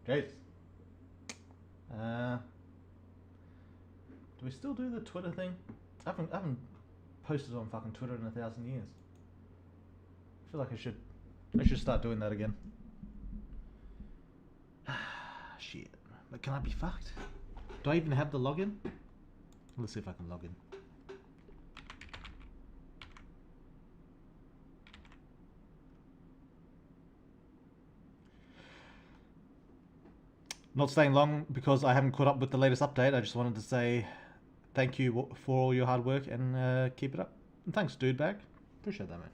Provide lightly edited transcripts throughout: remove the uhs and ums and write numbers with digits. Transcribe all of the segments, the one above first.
Jesus. Do we still do the Twitter thing? I haven't posted on fucking Twitter in 1,000 years. I feel like I should start doing that again. Shit. But can I be fucked? Do I even have the login? Let's see if I can log in. Not staying long because I haven't caught up with the latest update. I just wanted to say thank you for all your hard work and keep it up. And thanks, dude bag. Appreciate that, man.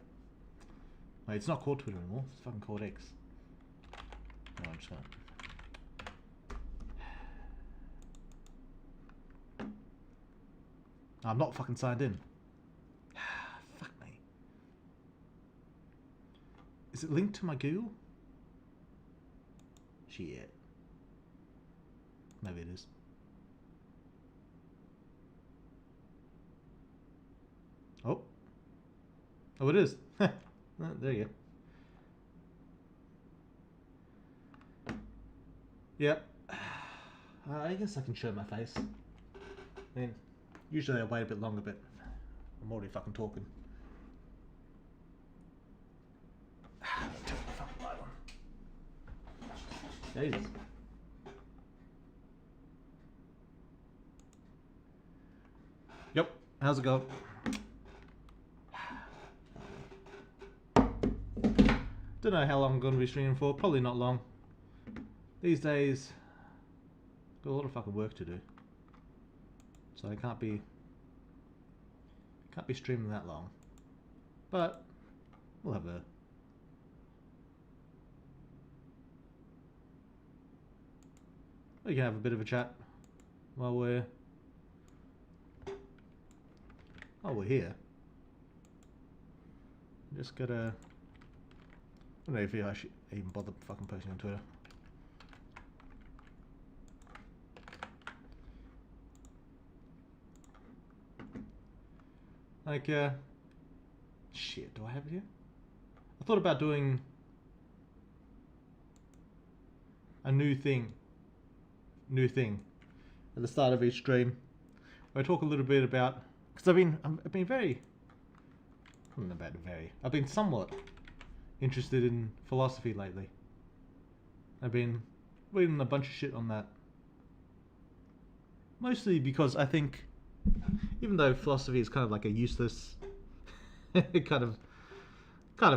Wait, it's not called Twitter anymore. It's fucking called X. No, I'm just gonna. I'm not fucking signed in. Fuck me. Is it linked to my Google? Shit. Maybe it is. Oh. Oh, it is. There you go. Yep. I guess I can show my face. I mean, usually I wait a bit longer, but I'm already fucking talking. Turn the fucking light on. Jesus. Yep. How's it going? Don't know how long I'm going to be streaming for. Probably not long. These days, got a lot of fucking work to do, so I can't be streaming that long. But we'll have we can have a bit of a chat while we're here. Just gotta. I don't know if I should even bother fucking posting on Twitter. Like, shit, do I have it here? I thought about doing a new thing at the start of each stream, where I talk a little bit about, because I've been very, I don't know about very, I've been somewhat interested in philosophy lately. I've been reading a bunch of shit on that, mostly because I think, even though philosophy is kind of like a useless, kind of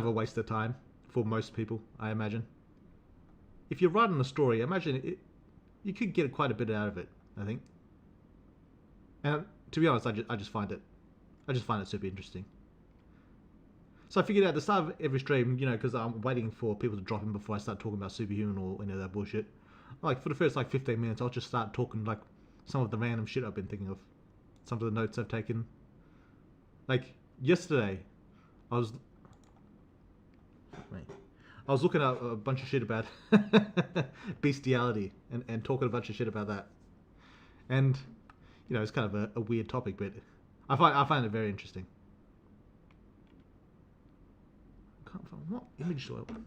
a waste of time for most people, I imagine. If you're writing a story, imagine you could get quite a bit out of it, I think. And to be honest, I just find it super interesting. So I figured at the start of every stream, because I'm waiting for people to drop in before I start talking about Superhuman or any of that bullshit. Like for the first 15 minutes, I'll just start talking like some of the random shit I've been thinking of, some of the notes I've taken. Like yesterday, I was looking at a bunch of shit about bestiality and talking a bunch of shit about that. And it's kind of a weird topic, but I find it very interesting. I can't find what image do I want? I'm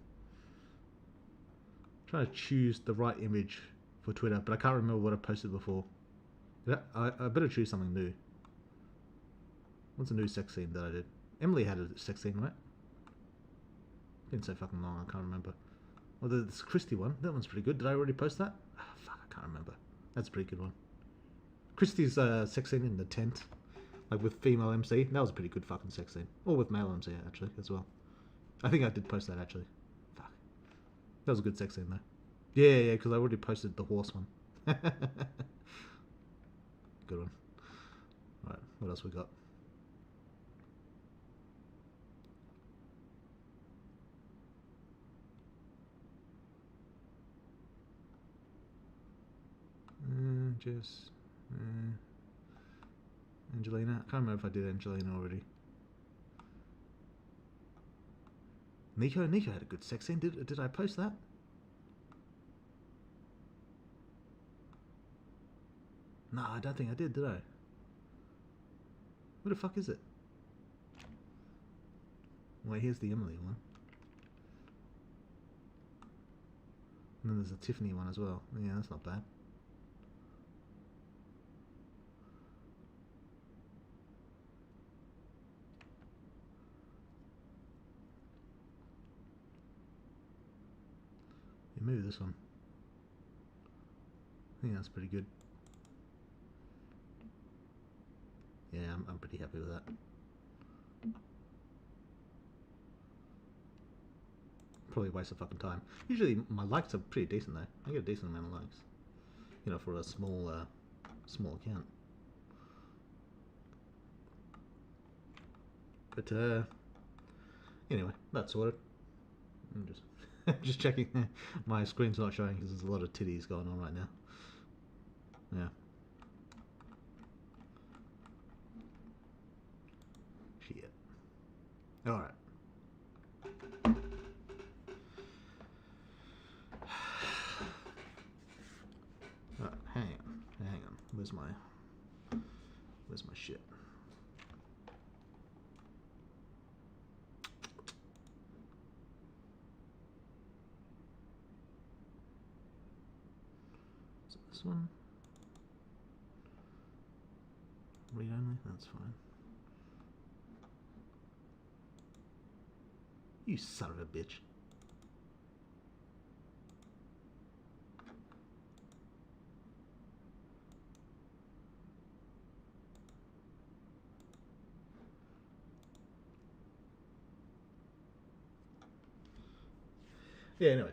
trying to choose the right image for Twitter, but I can't remember what I posted before. I better choose something new. What's a new sex scene that I did? Emily had a sex scene, right? Been so fucking long, I can't remember. Well, this Christy one, that one's pretty good. Did I already post that? Oh, fuck, I can't remember. That's a pretty good one. Christy's sex scene in the tent, like with female MC. That was a pretty good fucking sex scene. Or with male MC, actually, as well. I think I did post that, actually. Fuck. That was a good sex scene, though. Yeah, because I already posted the horse one. Good one. Alright, what else we got? Angelina. I can't remember if I did Angelina already. Nico had a good sex scene. Did I post that? No, I don't think I did I? Where the fuck is it? Wait, here's the Emily one. And then there's a Tiffany one as well. Yeah, that's not bad. Yeah, maybe this one. I think that's pretty good. Yeah, I'm pretty happy with that. Probably a waste of fucking time. Usually my likes are pretty decent though. I get a decent amount of likes. You know, for a small account. But anyway, that's sorted. I'm just just checking. My screen's not showing because there's a lot of titties going on right now. Yeah. Shit. All right. Alright, hang on. Where's my shit? Is it this one? Read only? That's fine. You son of a bitch. Yeah, anyway.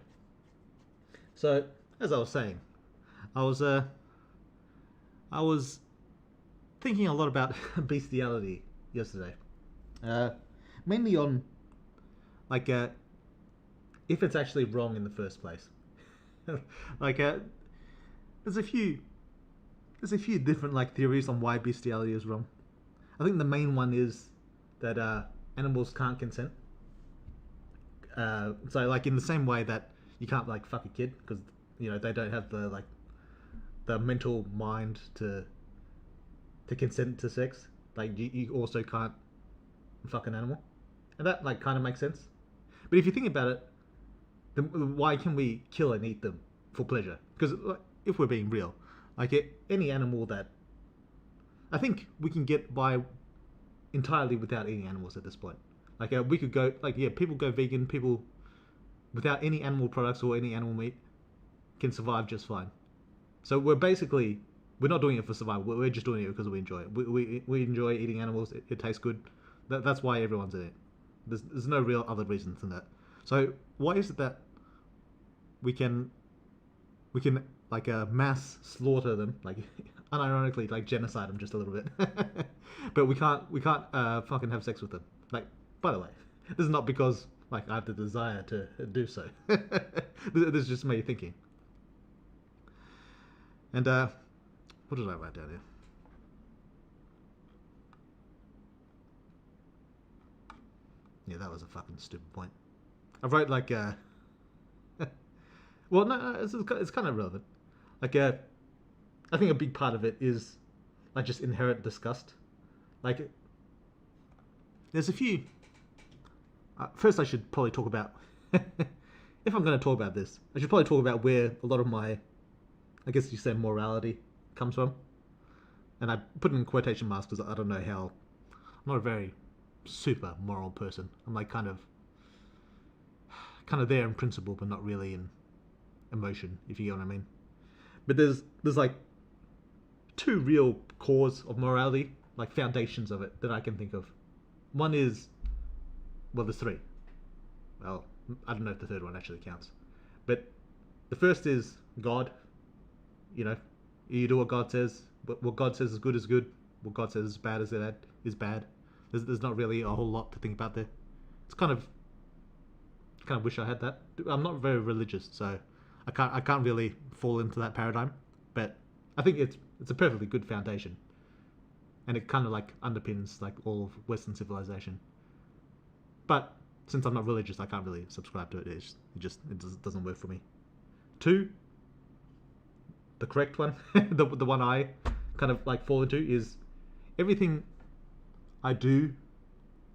So, as I was saying, I was thinking a lot about bestiality yesterday. Mainly on, like, if it's actually wrong in the first place. Like, there's a few different, like, theories on why bestiality is wrong. I think the main one is that animals can't consent. So, like, in the same way that you can't, like, fuck a kid because, you know, they don't have the mental mind to consent to sex. Like, you also can't fuck an animal, and that, like, kind of makes sense. But if you think about it, then why can we kill and eat them for pleasure? Because, like, if we're being real, like, any animal that I think we can get by entirely without eating animals at this point. Like, we could go, like, yeah, people go vegan, people without any animal products or any animal meat can survive just fine. So we're not doing it for survival. We're just doing it because we enjoy it. We enjoy eating animals. It tastes good. That's why everyone's in it. There's no real other reason than that. So why is it that we can like mass slaughter them, like unironically, like genocide them just a little bit, but we can't fucking have sex with them. Like, by the way, this is not because, like, I have the desire to do so. This is just me thinking. And what did I write down here? Yeah, that was a fucking stupid point. I wrote, like, well, no, it's kind of relevant. Like, I think a big part of it is, like, just inherent disgust. Like, there's a few. First, I should probably talk about. If I'm going to talk about this, I should probably talk about where a lot of my, I guess you say, morality comes from. And I put it in quotation marks because I don't know how. I'm not a very super moral person. I'm, like, kind of there in principle, but not really in emotion, if you get what I mean. But there's like two real cores of morality, like foundations of it that I can think of. One is, well, there's three. Well, I don't know if the third one actually counts, but the first is God. You know, you do what God says. What God says is good. What God says is bad is bad. There's not really a whole lot to think about there. It's kind of wish I had that. I'm not very religious, so I can't really fall into that paradigm. But I think it's a perfectly good foundation, and it kind of, like, underpins, like, all of Western civilization. But since I'm not religious, I can't really subscribe to it. It just doesn't work for me. Two, the correct one, the one I kind of, like, fall into is everything I do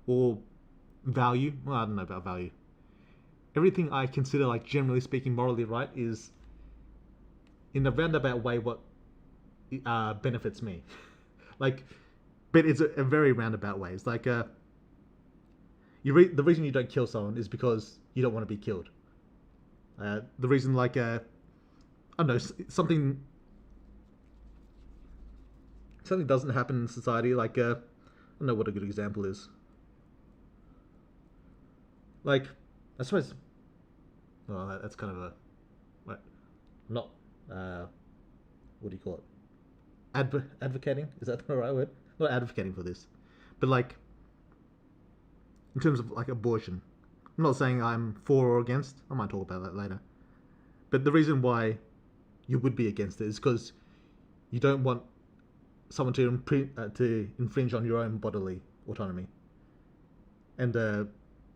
or value. Well, I don't know about value. everything I consider like generally speaking morally right is in a roundabout way what benefits me. Like, but it's a very roundabout way. It's like the reason you don't kill someone is because you don't want to be killed. The reason like I don't know, something doesn't happen in society, like I don't know what a good example is. Like, I suppose, well, that's kind of a, what, not, what do you call it? Advocating? Is that the right word? Not advocating for this, but like, in terms of like abortion, I'm not saying I'm for or against. I might talk about that later. But the reason why you would be against it is because you don't want someone to infringe on your own bodily autonomy, and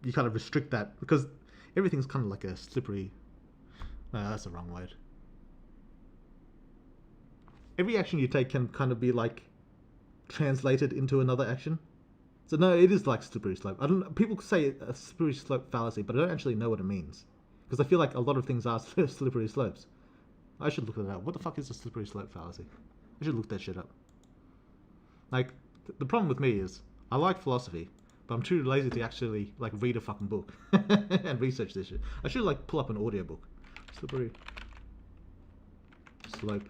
you kind of restrict that because everything's kind of like a slippery. No, that's the wrong word. Every action you take can kind of be like translated into another action. So no, it is like slippery slope. I don't. People say a slippery slope fallacy, but I don't actually know what it means because I feel like a lot of things are slippery slopes. I should look it up. What the fuck is a slippery slope fallacy? I should look that shit up. Like, the problem with me is I like philosophy, but I'm too lazy to actually like read a fucking book and research this shit. I should like pull up an audiobook. Slippery slope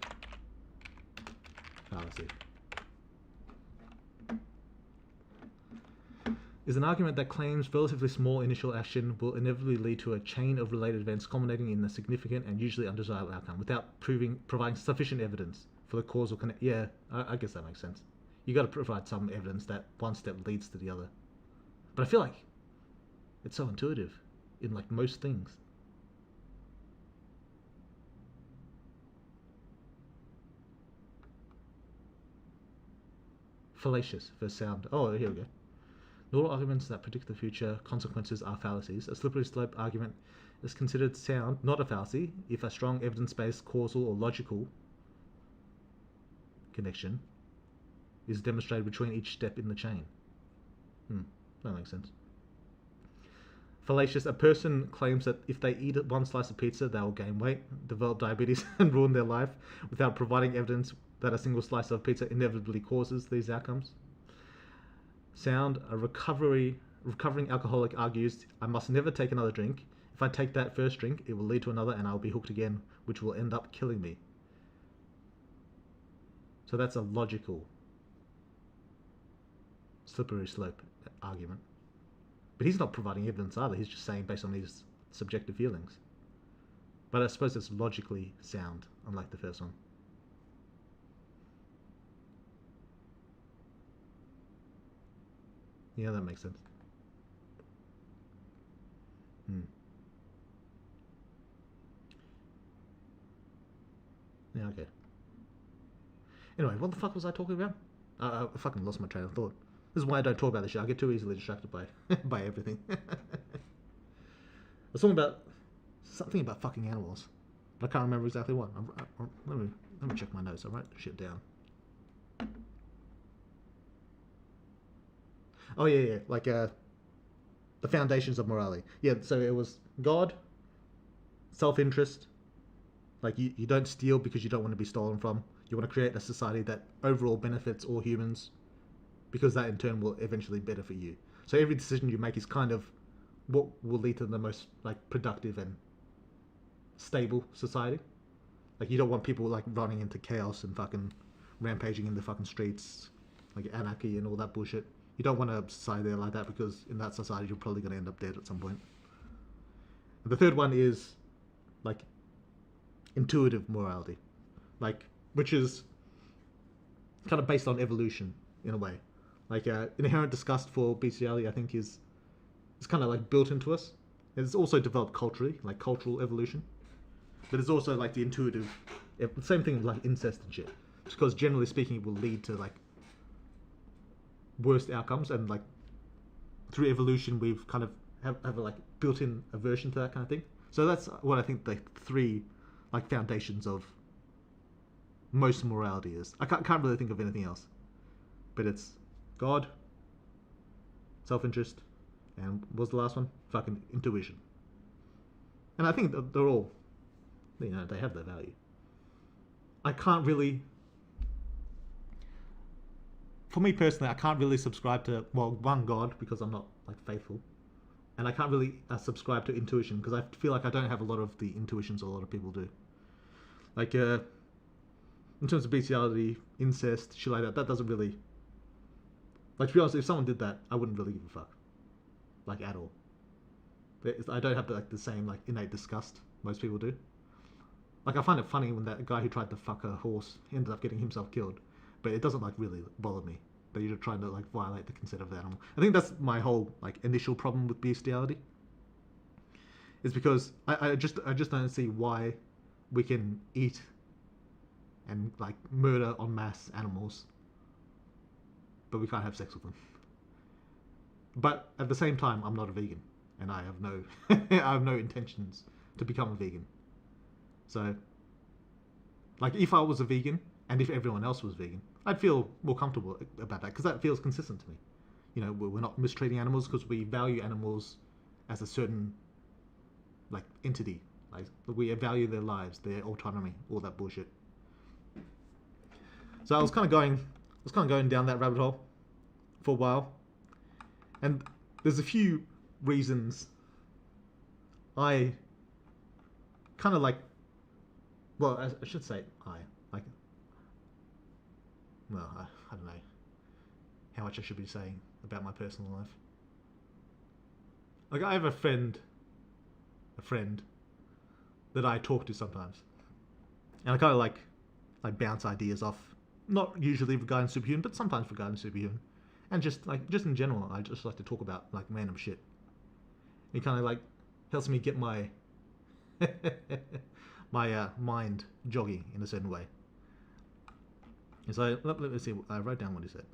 fallacy is an argument that claims relatively small initial action will inevitably lead to a chain of related events culminating in a significant and usually undesirable outcome without providing sufficient evidence for the causal connect. Yeah, I guess that makes sense. You got to provide some evidence that one step leads to the other. But I feel like it's so intuitive in like most things. Fallacious versus sound. Oh, here we go. Not all arguments that predict the future consequences are fallacies. A slippery slope argument is considered sound, not a fallacy, if a strong evidence-based causal or logical connection is demonstrated between each step in the chain. That makes sense. Fallacious. A person claims that if they eat one slice of pizza, they will gain weight, develop diabetes, and ruin their life without providing evidence that a single slice of pizza inevitably causes these outcomes. Sound. A recovering alcoholic argues, I must never take another drink. If I take that first drink, it will lead to another and I'll be hooked again, which will end up killing me. So that's a logical slippery slope argument. But he's not providing evidence either. He's just saying based on his subjective feelings. But I suppose it's logically sound, unlike the first one. Yeah, that makes sense. Yeah, okay. Anyway, what the fuck was I talking about? I fucking lost my train of thought. This is why I don't talk about this shit. I get too easily distracted by by everything. I was talking about something about fucking animals, but I can't remember exactly what. Let me check my notes. I write shit down. Oh yeah, like the foundations of morality. Yeah, so it was God, self-interest. Like you don't steal because you don't want to be stolen from. You want to create a society that overall benefits all humans, because that in turn will eventually better for you. So every decision you make is kind of what will lead to the most like productive and stable society. Like you don't want people like running into chaos and fucking rampaging in the fucking streets, like anarchy and all that bullshit. You don't want a society like that because in that society you're probably going to end up dead at some point. And the third one is like intuitive morality, like which is kind of based on evolution in a way. Like inherent disgust for bestiality, I think is kind of like built into us. It's also developed culturally, like cultural evolution. But it's also like the intuitive, same thing like incest and shit. Just because generally speaking, it will lead to like worst outcomes, and like through evolution, we've kind of have a like built-in aversion to that kind of thing. So that's what I think the three like foundations of most morality is. I can't really think of anything else, but it's God, self-interest, and what was the last one? Fucking intuition. and I think that they're all, they have their value. I can't really, for me personally, I can't really subscribe to, well, one, God, because I'm not like faithful, and I can't really subscribe to intuition because I feel like I don't have a lot of the intuitions a lot of people do. Like in terms of bestiality, incest, shit like that, that doesn't really, like, to be honest, if someone did that, I wouldn't really give a fuck, like, at all. I don't have the same like innate disgust most people do. Like, I find it funny when that guy who tried to fuck a horse ended up getting himself killed, but it doesn't like really bother me that you're trying to like violate the consent of the animal. I think that's my whole like initial problem with bestiality. Is because I just don't see why we can eat and like murder en masse animals, but we can't have sex with them. But at the same time, I'm not a vegan, and I have no I have no intentions to become a vegan. So, like, if I was a vegan and if everyone else was vegan, I'd feel more comfortable about that because that feels consistent to me. We're not mistreating animals because we value animals as a certain like entity. Like, we value their lives, their autonomy, all that bullshit. So I was kind of going down that rabbit hole for a while, and there's a few reasons I kind of like. Well, I should say I like. Well, I don't know how much I should be saying about my personal life. Like, I have a friend that I talk to sometimes, and I kind of like bounce ideas off. Not usually regarding superhuman, but sometimes regarding superhuman, and just in general, I just like to talk about like random shit. It kind of like helps me get my my mind jogging in a certain way. And so let me see. I wrote down what he said.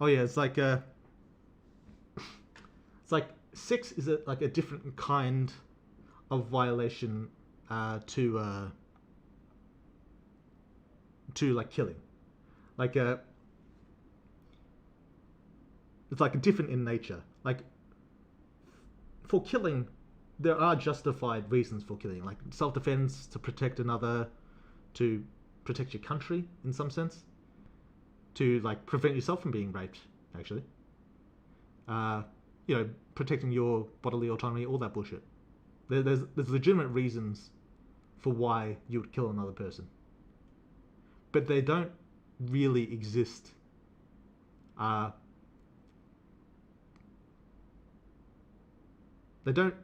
Oh yeah, it's like sex is like a different kind of violation to like killing. Like it's like different in nature. Like, for killing, there are justified reasons for killing, like self-defense, to protect another, to protect your country in some sense, to like prevent yourself from being raped. Actually, uh, protecting your bodily autonomy, all that bullshit. There's legitimate reasons for why you would kill another person, but they don't really exist. Uh, they don't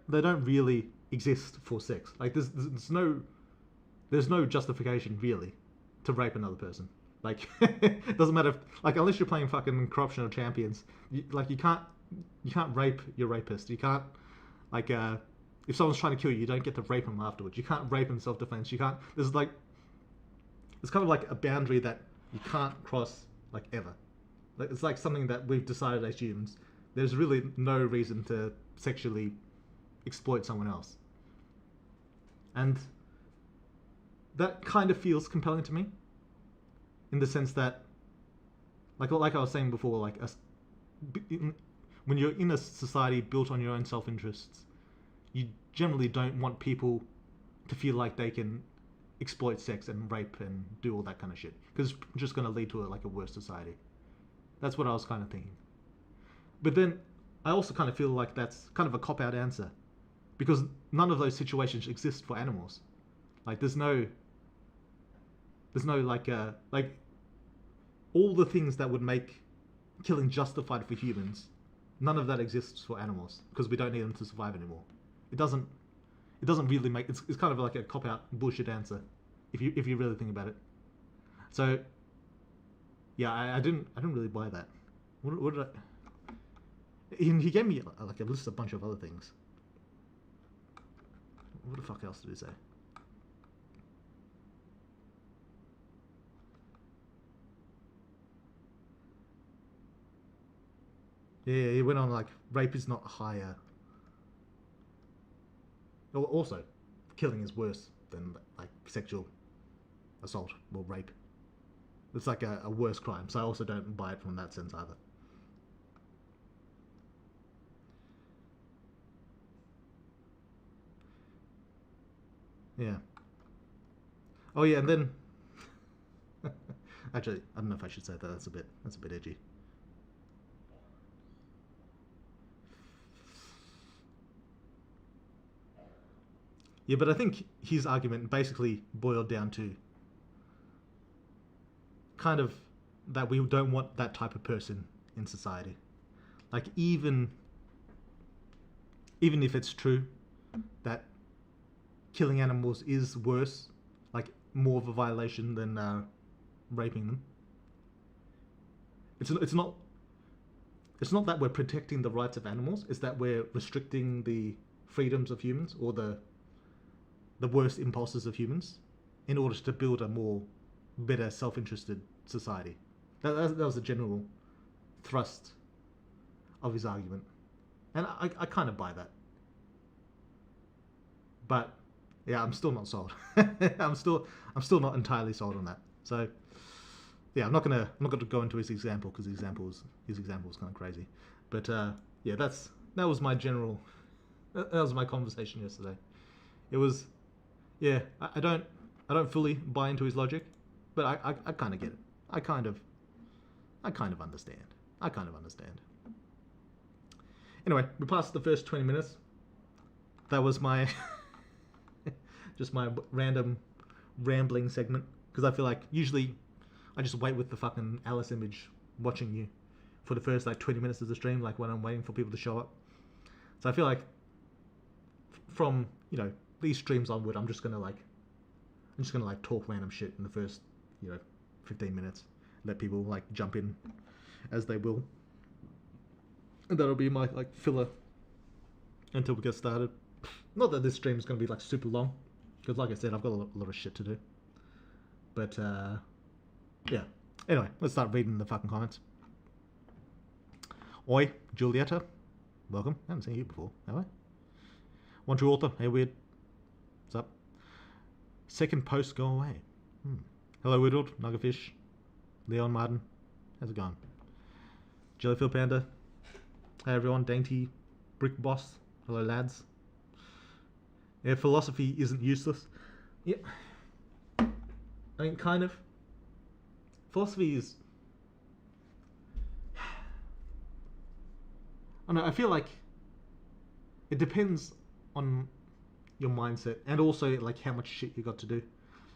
really exist for sex. Like, there's no justification really to rape another person. Like, it doesn't matter if, like, unless you're playing fucking corruption or champions, you can't rape your rapist. You can't, like, if someone's trying to kill you, you don't get to rape them afterwards. You can't rape in self-defense. You can't. It's kind of like a boundary that you can't cross, like, ever. Like, it's like something that we've decided as humans. There's really no reason to sexually exploit someone else, and that kind of feels compelling to me, in the sense that, like I was saying before, like when you're in a society built on your own self-interests, you generally don't want people to feel like they can exploit sex and rape and do all that kind of shit, because it's just going to lead to a worse society. That's what I was kind of thinking. But then I also kind of feel like that's kind of a cop-out answer, because none of those situations exist for animals. Like, there's no like all the things that would make killing justified for humans, none of that exists for animals, because we don't need them to survive anymore. It doesn't really make, it's kind of like a cop-out bullshit answer if you really think about it. So yeah, I didn't really buy that. What did I? He gave me like a list of a bunch of other things. What the fuck else did he say? Yeah, he went on like rape is not higher. Also, killing is worse than like sexual assault or rape. It's like a worse crime. So I also don't buy it from that sense either. Yeah. Oh yeah, and then actually, I don't know if I should say that. That's a bit edgy. Yeah, but I think his argument basically boiled down to kind of that we don't want that type of person in society. Like even if it's true that killing animals is worse, like more of a violation than raping them. It's not that we're protecting the rights of animals. It's that we're restricting the freedoms of humans or the worst impulses of humans in order to build a more better self-interested society. That was the general thrust of his argument, and I kind of buy that. But yeah, I'm still not sold. I'm still not entirely sold on that. So yeah, I'm not gonna go into his example because his example is kind of crazy. But yeah, that was my general that was my conversation yesterday. It was yeah, I don't fully buy into his logic, but I kind of get it. I kind of understand. I kind of understand. Anyway, we passed the first 20 minutes. That was my just my random rambling segment because I feel like usually I just wait with the fucking Alice image watching you for the first like 20 minutes of the stream, like when I'm waiting for people to show up. So I feel like from these streams onward, I'm just gonna like talk random shit in the first 15 minutes, let people like jump in as they will, and that'll be my like filler until we get started. Not that this stream is gonna be like super long, because like I said, I've got a lot of shit to do. But yeah. Anyway, let's start reading the fucking comments. Oi, Julieta, welcome. I haven't seen you before, have I? One True Author, hey Weird, what's up? Second post, go away. Hello Whittled, Nuggetfish, Leon Martin, how's it going? Jellyfield Panda, hey everyone, Dainty, Brick Boss, hello lads. Yeah, philosophy isn't useless. Yeah, I mean, kind of. Philosophy is... I don't know, I feel like it depends on your mindset and also like how much shit you got to do.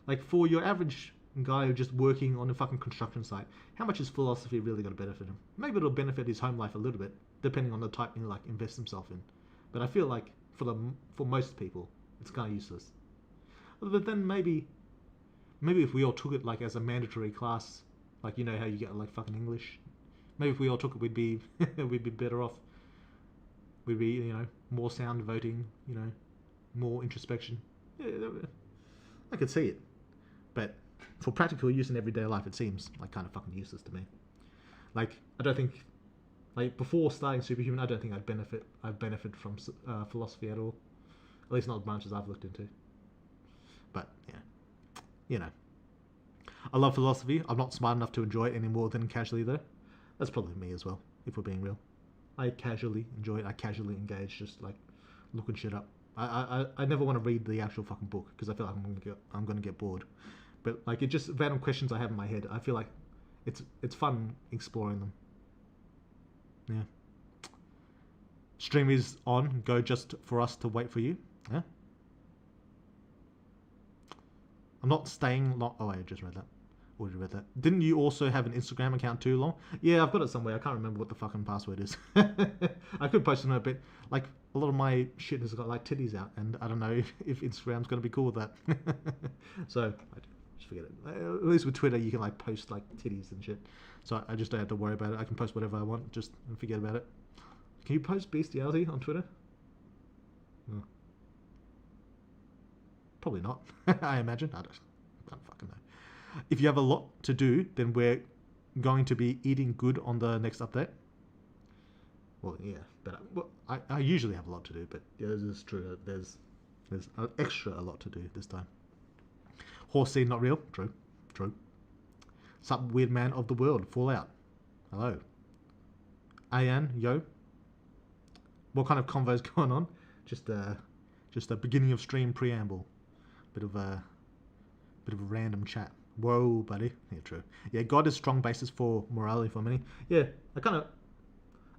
Like for your average guy who's just working on a fucking construction site, how much is philosophy really going to benefit him? Maybe it'll benefit his home life a little bit, depending on the type he like invests himself in. But I feel like for most people, it's kind of useless. But then maybe if we all took it like as a mandatory class, like how you get like fucking English, maybe if we all took it, we'd be we'd be better off. We'd be more sound voting, more introspection. Yeah, I could see it, but for practical use in everyday life, it seems like kind of fucking useless to me. Like I don't think, like before starting Superhuman, I don't think I've benefited from philosophy at all. At least not the branches I've looked into. But yeah, I love philosophy. I'm not smart enough to enjoy it any more than casually though. That's probably me as well, if we're being real. I casually enjoy it. I casually engage, just like looking shit up. I never want to read the actual fucking book because I feel like I'm gonna get bored. But like it just random questions I have in my head. I feel like it's fun exploring them. Yeah. Stream is on. Go just for us to wait for you. Yeah. I'm not staying long. Oh, I just read that. Already read that. Didn't you also have an Instagram account too long? Yeah, I've got it somewhere. I can't remember what the fucking password is. I could post it in a bit. Like, a lot of my shit has got, like, titties out, and I don't know if Instagram's going to be cool with that. So, I just forget it. At least with Twitter, you can, like, post, like, titties and shit. So I just don't have to worry about it. I can post whatever I want, just forget about it. Can you post bestiality on Twitter? Oh. Probably not, I imagine. I don't fucking know. If you have a lot to do, then we're going to be eating good on the next update. Well, yeah, but I usually have a lot to do, but yeah, this is true. There's extra a lot to do this time. Horse seed not real. True. Some weird man of the world. Fallout. Hello. Ayan, yo. What kind of convo's going on? Just a beginning of stream preamble. Bit of a random chat. Whoa, buddy. Yeah, true. Yeah, God is strong basis for morality for many. Yeah, I kind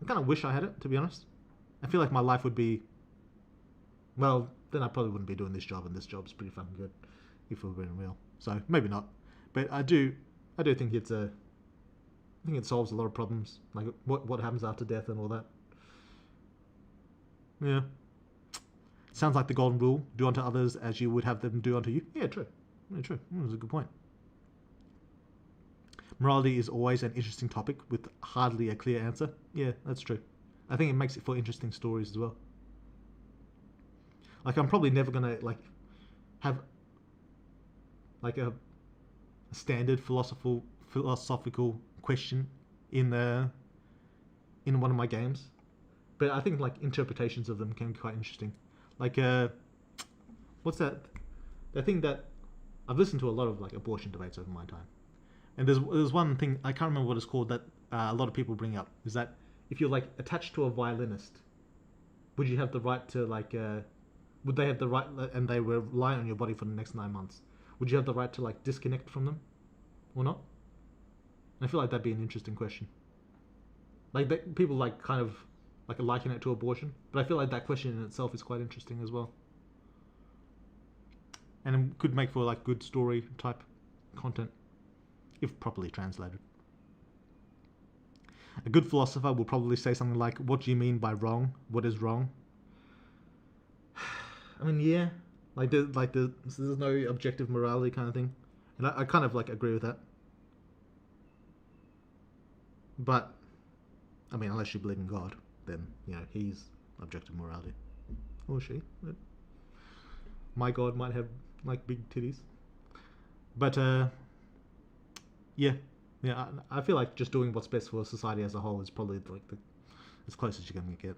of wish I had it, to be honest. I feel like my life would be, well, then I probably wouldn't be doing this job, and this job's pretty fucking good, if we're being real. So maybe not, but I do think I think it solves a lot of problems, like what happens after death and all that. Yeah. Sounds like the golden rule: do unto others as you would have them do unto you. Yeah, true. Yeah, true. That's a good point. Morality is always an interesting topic with hardly a clear answer. Yeah, that's true. I think it makes it for interesting stories as well. Like, I'm probably never gonna have like a standard philosophical question in one of my games, but I think like interpretations of them can be quite interesting. Like, what's that? The thing that I've listened to a lot of like abortion debates over my time, and there's one thing I can't remember what it's called that a lot of people bring up, is that if you're like attached to a violinist, would you have the right to would they have the right, and they were relying on your body for the next 9 months, would you have the right to like disconnect from them or not? And I feel like that'd be an interesting question. Like, people like kind of like liken it to abortion, but I feel like that question in itself is quite interesting as well, and it could make for like good story type content if properly translated. A good philosopher will probably say something like, "What do you mean by wrong? What is wrong?" I mean, yeah, there's no objective morality kind of thing, and I kind of like agree with that. But I mean, unless you believe in God, then he's objective morality, or she. My God might have like big titties, but yeah, I feel like just doing what's best for society as a whole is probably like as close as you're gonna get.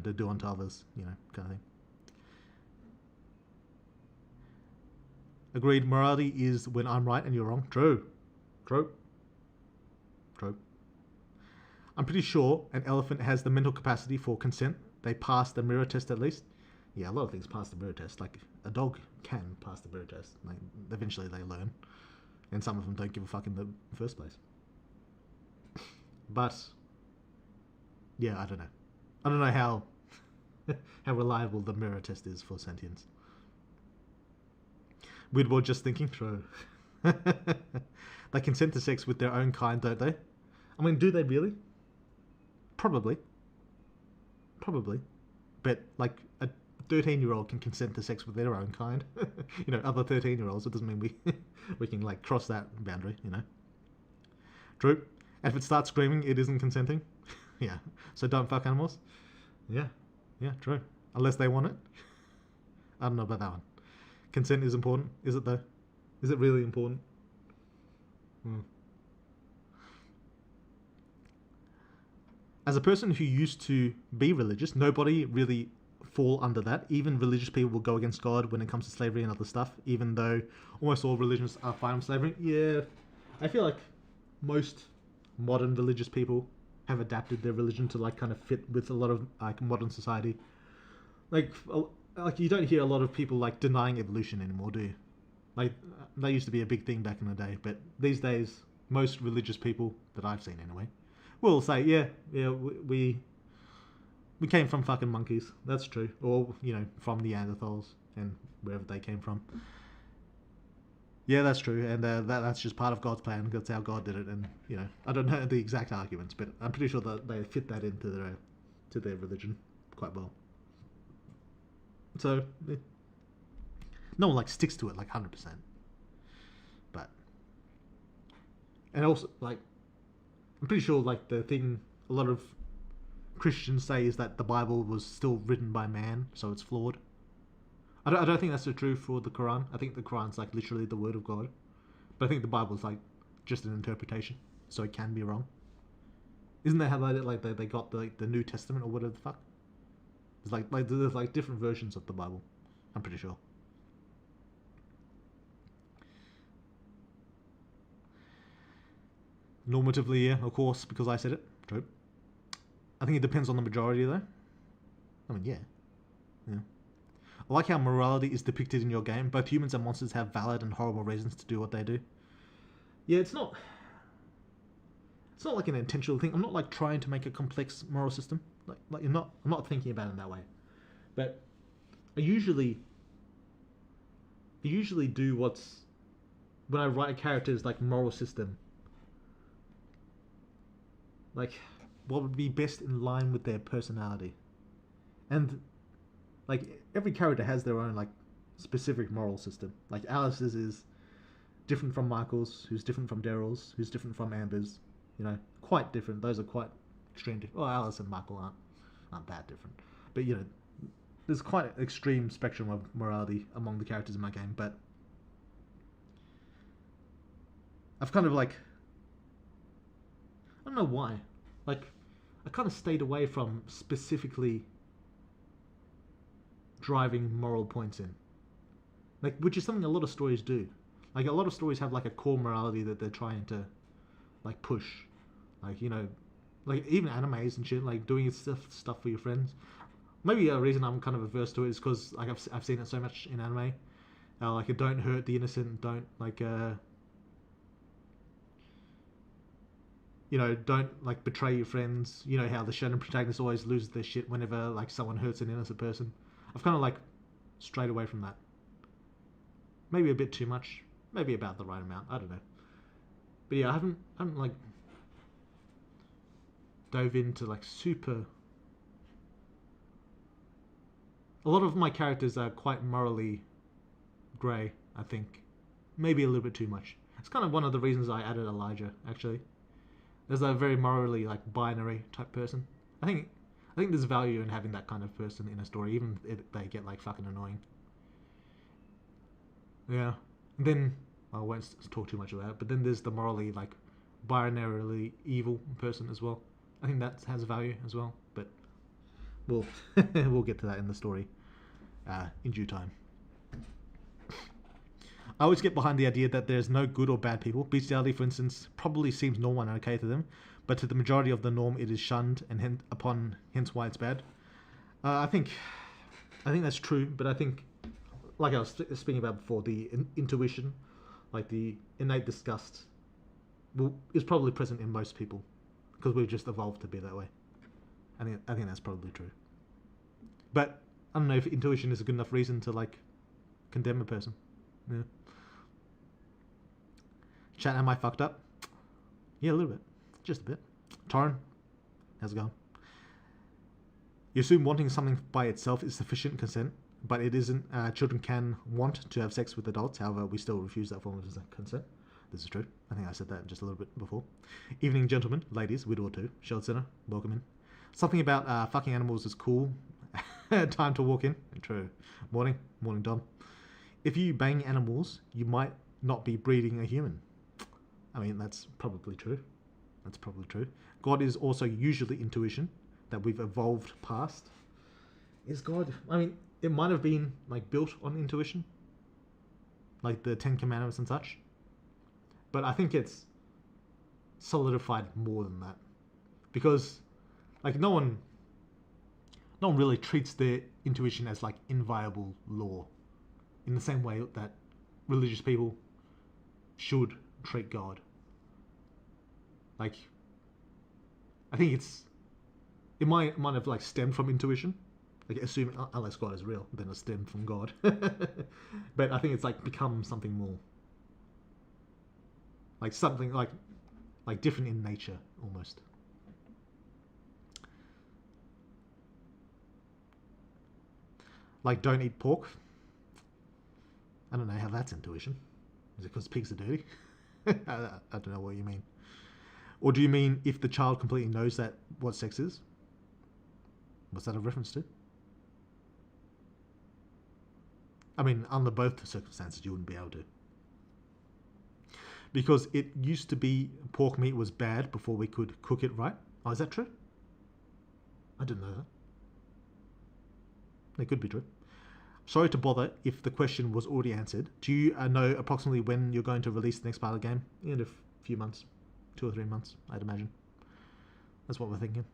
To do unto others, kind of thing. Agreed. Morality is when I'm right and you're wrong. True. I'm pretty sure an elephant has the mental capacity for consent. They pass the mirror test at least. Yeah, a lot of things pass the mirror test. Like, a dog can pass the mirror test. Like, eventually they learn. And some of them don't give a fuck in the first place. But yeah, I don't know how how reliable the mirror test is for sentience. Weird just thinking through. They consent to sex with their own kind, don't they? I mean, do they really? Probably. But like, a 13-year-old can consent to sex with their own kind. Other 13-year-olds. It doesn't mean we can like cross that boundary. True. And if it starts screaming, it isn't consenting. Yeah. So don't fuck animals. Yeah. True. Unless they want it. I don't know about that one. Consent is important. Is it though? Is it really important? As a person who used to be religious, nobody really fall under that. Even religious people will go against God when it comes to slavery and other stuff, even though almost all religions are fine with slavery. Yeah, I feel like most modern religious people have adapted their religion to like kind of fit with a lot of like modern society. Like you don't hear a lot of people like denying evolution anymore, do you? Like, that used to be a big thing back in the day, but these days most religious people that I've seen anyway will say, yeah, we came from fucking monkeys. That's true. Or from Neanderthals and wherever they came from. Yeah, that's true, and that's just part of God's plan. That's how God did it, and I don't know the exact arguments, but I'm pretty sure that they fit that into their religion quite well. So no one like sticks to it like 100%, but and also like I'm pretty sure like the thing a lot of Christians say is that the Bible was still written by man, so it's flawed. I don't think that's so true for the Quran. I think the Quran's like literally the word of God, but I think the Bible's like just an interpretation, so it can be wrong. Isn't that how they got the New Testament or whatever the fuck? It's like there's like different versions of the Bible. I'm pretty sure. Normatively, yeah, of course, because I said it. True. I think it depends on the majority, though. I mean, yeah. Yeah. I like how morality is depicted in your game. Both humans and monsters have valid and horrible reasons to do what they do. Yeah, it's not like an intentional thing. I'm not like trying to make a complex moral system. Like I'm not thinking about it in that way. But I usually do what's when I write a character's like moral system. Like what would be best in line with their personality. And like every character has their own like specific moral system. Like Alice's is different from Michael's, who's different from Daryl's, who's different from Amber's. You know, quite different. Those are quite extreme. Well, Alice and Michael aren't that different, but you know, there's quite an extreme spectrum of morality among the characters in my game. But I've kind of like, I don't know why, like I kind of stayed away from specifically driving moral points in, like which is something a lot of stories do. Like a lot of stories have like a core morality that they're trying to like push, like you know, like even animes and shit, like doing stuff for your friends. Maybe a reason I'm kind of averse to it is because like I've seen it so much in anime, like don't hurt the innocent, don't like you know, don't like betray your friends. You know how the shonen protagonists always lose their shit whenever like someone hurts an innocent person. I've kind of like strayed away from that. Maybe a bit too much. Maybe about the right amount. I don't know. But yeah, I haven't like dove into like super. A lot of my characters are quite morally grey, I think. Maybe a little bit too much. It's kind of one of the reasons I added Elijah, actually. There's a very morally like binary type person. I think there's value in having that kind of person in a story, even if they get like fucking annoying. Yeah. And then I won't talk too much about it, but then there's the morally like binarily evil person as well. I think that has value as well, but we'll we'll get to that in the story in due time. I always get behind the idea that there's no good or bad people. Bestiality, for instance, probably seems normal and okay to them, but to the majority of the norm, it is shunned and hence why it's bad. I think that's true, but I think, like I was speaking about before, the intuition, like the innate disgust, is probably present in most people because we've just evolved to be that way. I think that's probably true. But I don't know if intuition is a good enough reason to like condemn a person. Yeah. Chat, am I fucked up? Yeah, a little bit. Just a bit. Torren, how's it going? You assume wanting something by itself is sufficient consent, but it isn't. Children can want to have sex with adults, however, we still refuse that form of consent. This is true. I think I said that just a little bit before. Evening, gentlemen, ladies, widow or two, Shell Center, welcome in. Something about fucking animals is cool. Time to walk in. True. Morning, Don. If you bang animals, you might not be breeding a human. I mean, that's probably true. God is also usually intuition that we've evolved past. Is God? I mean, it might have been like built on intuition, like the Ten Commandments and such. But I think it's solidified more than that, because like no one really treats their intuition as like inviolable law, in the same way that religious people should treat God. Like, I think it might have like stemmed from intuition, like assuming unless God is real, then it's stemmed from God. But I think it's like become something more, like something like different in nature almost. Like don't eat pork. I don't know how that's intuition. Is it because pigs are dirty? I don't know what you mean. Or do you mean if the child completely knows that what sex is? What's that a reference to? I mean, under both circumstances, you wouldn't be able to. Because it used to be pork meat was bad before we could cook it right. Oh, is that true? I didn't know that. It could be true. Sorry to bother if the question was already answered. Do you know approximately when you're going to release the next part of the game? In a few months. 2 or 3 months, I'd imagine. That's what we're thinking.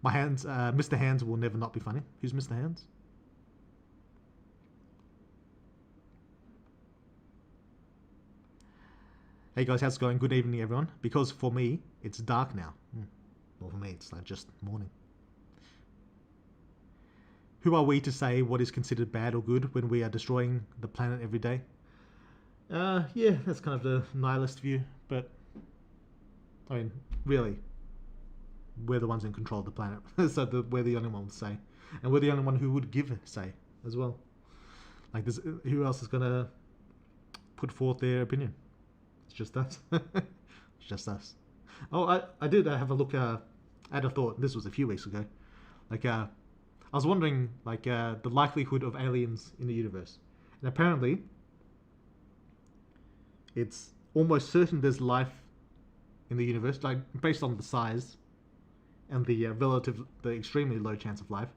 My hands, Mr. Hands will never not be funny. Who's Mr. Hands? Hey guys, how's it going? Good evening, everyone. Because for me, it's dark now. Well, for me, it's like just morning. Who are we to say what is considered bad or good when we are destroying the planet every day? Yeah, that's kind of the nihilist view, but I mean, really, we're the ones in control of the planet, so we're the only one with say, and we're the only one who would give say as well. Like, who else is gonna put forth their opinion? It's just us. It's just us. Oh, I did have a look. I had a thought. This was a few weeks ago. Like, I was wondering, like, the likelihood of aliens in the universe, and apparently, it's almost certain there's life in the universe, like based on the size and the the extremely low chance of life.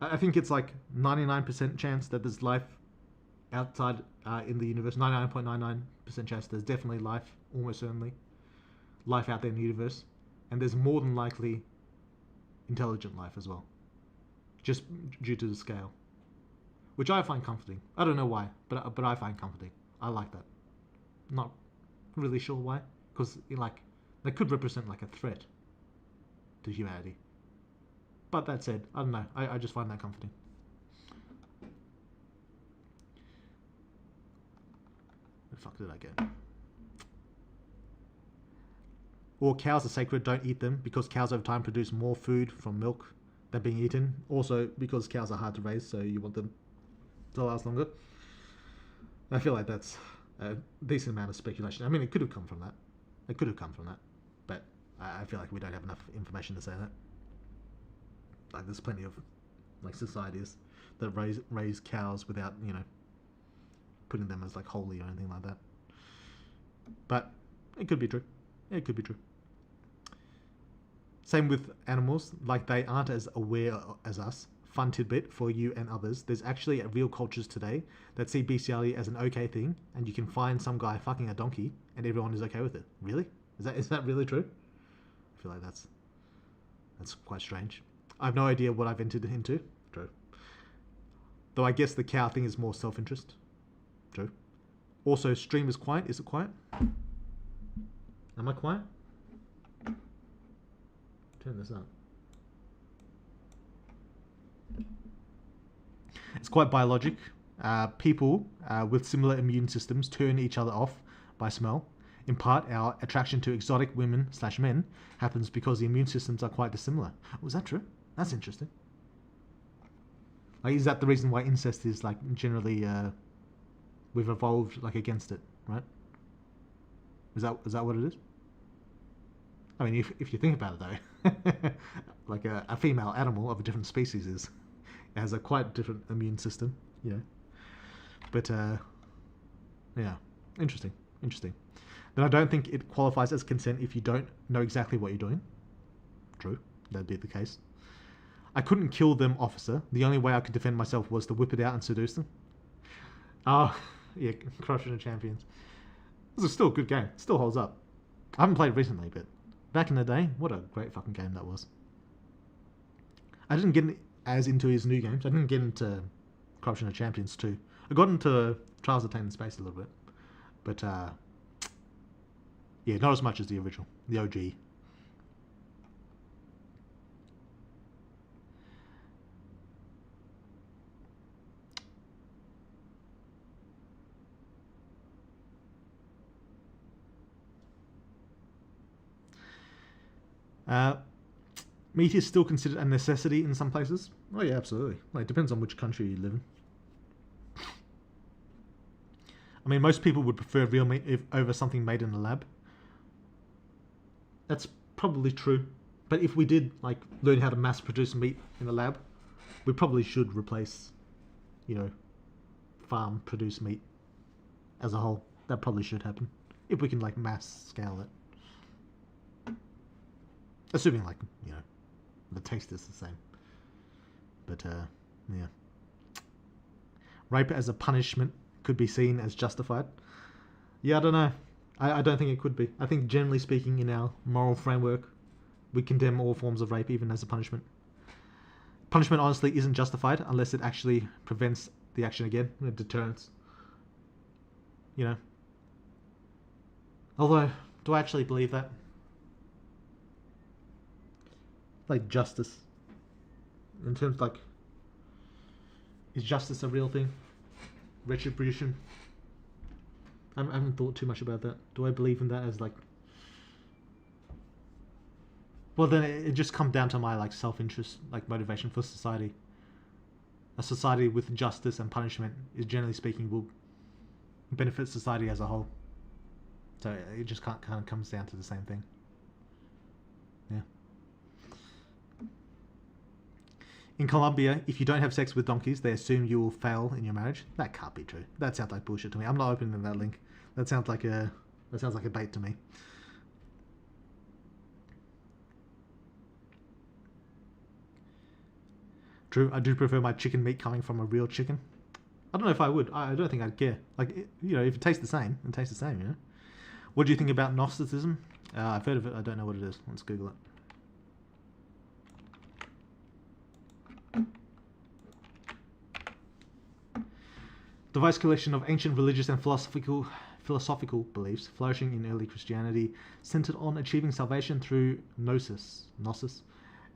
I think it's like 99% chance that there's life outside in the universe. 99.99% chance there's definitely life, almost certainly life out there in the universe, and there's more than likely intelligent life as well, just due to the scale, which I find comforting. I don't know why, but I find comforting. I like that. Not really sure why, because like they could represent like a threat to humanity. But that said, I don't know. I just find that comforting. Where the fuck did I get? Or cows are sacred, don't eat them, because cows over time produce more food from milk than being eaten. Also, because cows are hard to raise, so you want them to last longer. I feel like that's a decent amount of speculation. I mean, it could have come from that. It could have come from that. But I feel like we don't have enough information to say that. Like, there's plenty of like societies that raise cows without, you know, putting them as like holy or anything like that. But it could be true. It could be true. Same with animals, like they aren't as aware as us. Fun tidbit for you and others. There's actually real cultures today that see bestiality as an okay thing, and you can find some guy fucking a donkey and everyone is okay with it. Really? Is that really true? I feel like that's quite strange. I have no idea what I've entered into. True. Though I guess the cow thing is more self-interest. True. Also, stream is quiet. Is it quiet? Am I quiet? Turn this up. It's quite biologic. People with similar immune systems turn each other off by smell. In part, our attraction to exotic women/men happens because the immune systems are quite dissimilar. Oh, is that true? That's interesting. Like, is that the reason why incest is like generally we've evolved like against it, right? Is that what it is? I mean, if you think about it though, like a female animal of a different species has a quite different immune system, you know. But yeah, interesting. Then I don't think it qualifies as consent if you don't know exactly what you're doing. True, that'd be the case. I couldn't kill them, officer. The only way I could defend myself was to whip it out and seduce them. Oh, yeah, Corruption of Champions. This is still a good game. Still holds up. I haven't played recently, but back in the day, what a great fucking game that was. I didn't get as into his new games. I didn't get into Corruption of Champions 2. I got into Trials of Time and Space a little bit. But, yeah, not as much as the original. The OG. Meat is still considered a necessity in some places. Oh yeah, absolutely. Like, it depends on which country you live in. I mean, most people would prefer real meat over something made in a lab. That's probably true. But if we did like learn how to mass produce meat in a lab, we probably should replace, you know, farm produced meat as a whole. That probably should happen if we can like mass scale it. Assuming like, you know, the taste is the same. But yeah. Rape as a punishment could be seen as justified. Yeah, I don't know. I don't think it could be. I think generally speaking, in our moral framework, we condemn all forms of rape, even as a punishment. Punishment honestly isn't justified unless it actually prevents the action again, deterrence. You know. Although, do I actually believe that? Like justice. In terms of like, is justice a real thing? Retribution? I haven't thought too much about that. Do I believe in that as like... Well, then it just comes down to my like self-interest, like motivation for society. A society with justice and punishment is, generally speaking, will benefit society as a whole. So it just kind of comes down to the same thing. Yeah. In Colombia, if you don't have sex with donkeys, they assume you will fail in your marriage. That can't be true. That sounds like bullshit to me. I'm not opening that link. That sounds like a bait to me. True, I do prefer my chicken meat coming from a real chicken. I don't know if I would. I don't think I'd care. Like, you know, if it tastes the same, it tastes the same, you know? What do you think about Gnosticism? I've heard of it. I don't know what it is. Let's Google it. Device collection of ancient religious and philosophical beliefs flourishing in early Christianity, centered on achieving salvation through gnosis,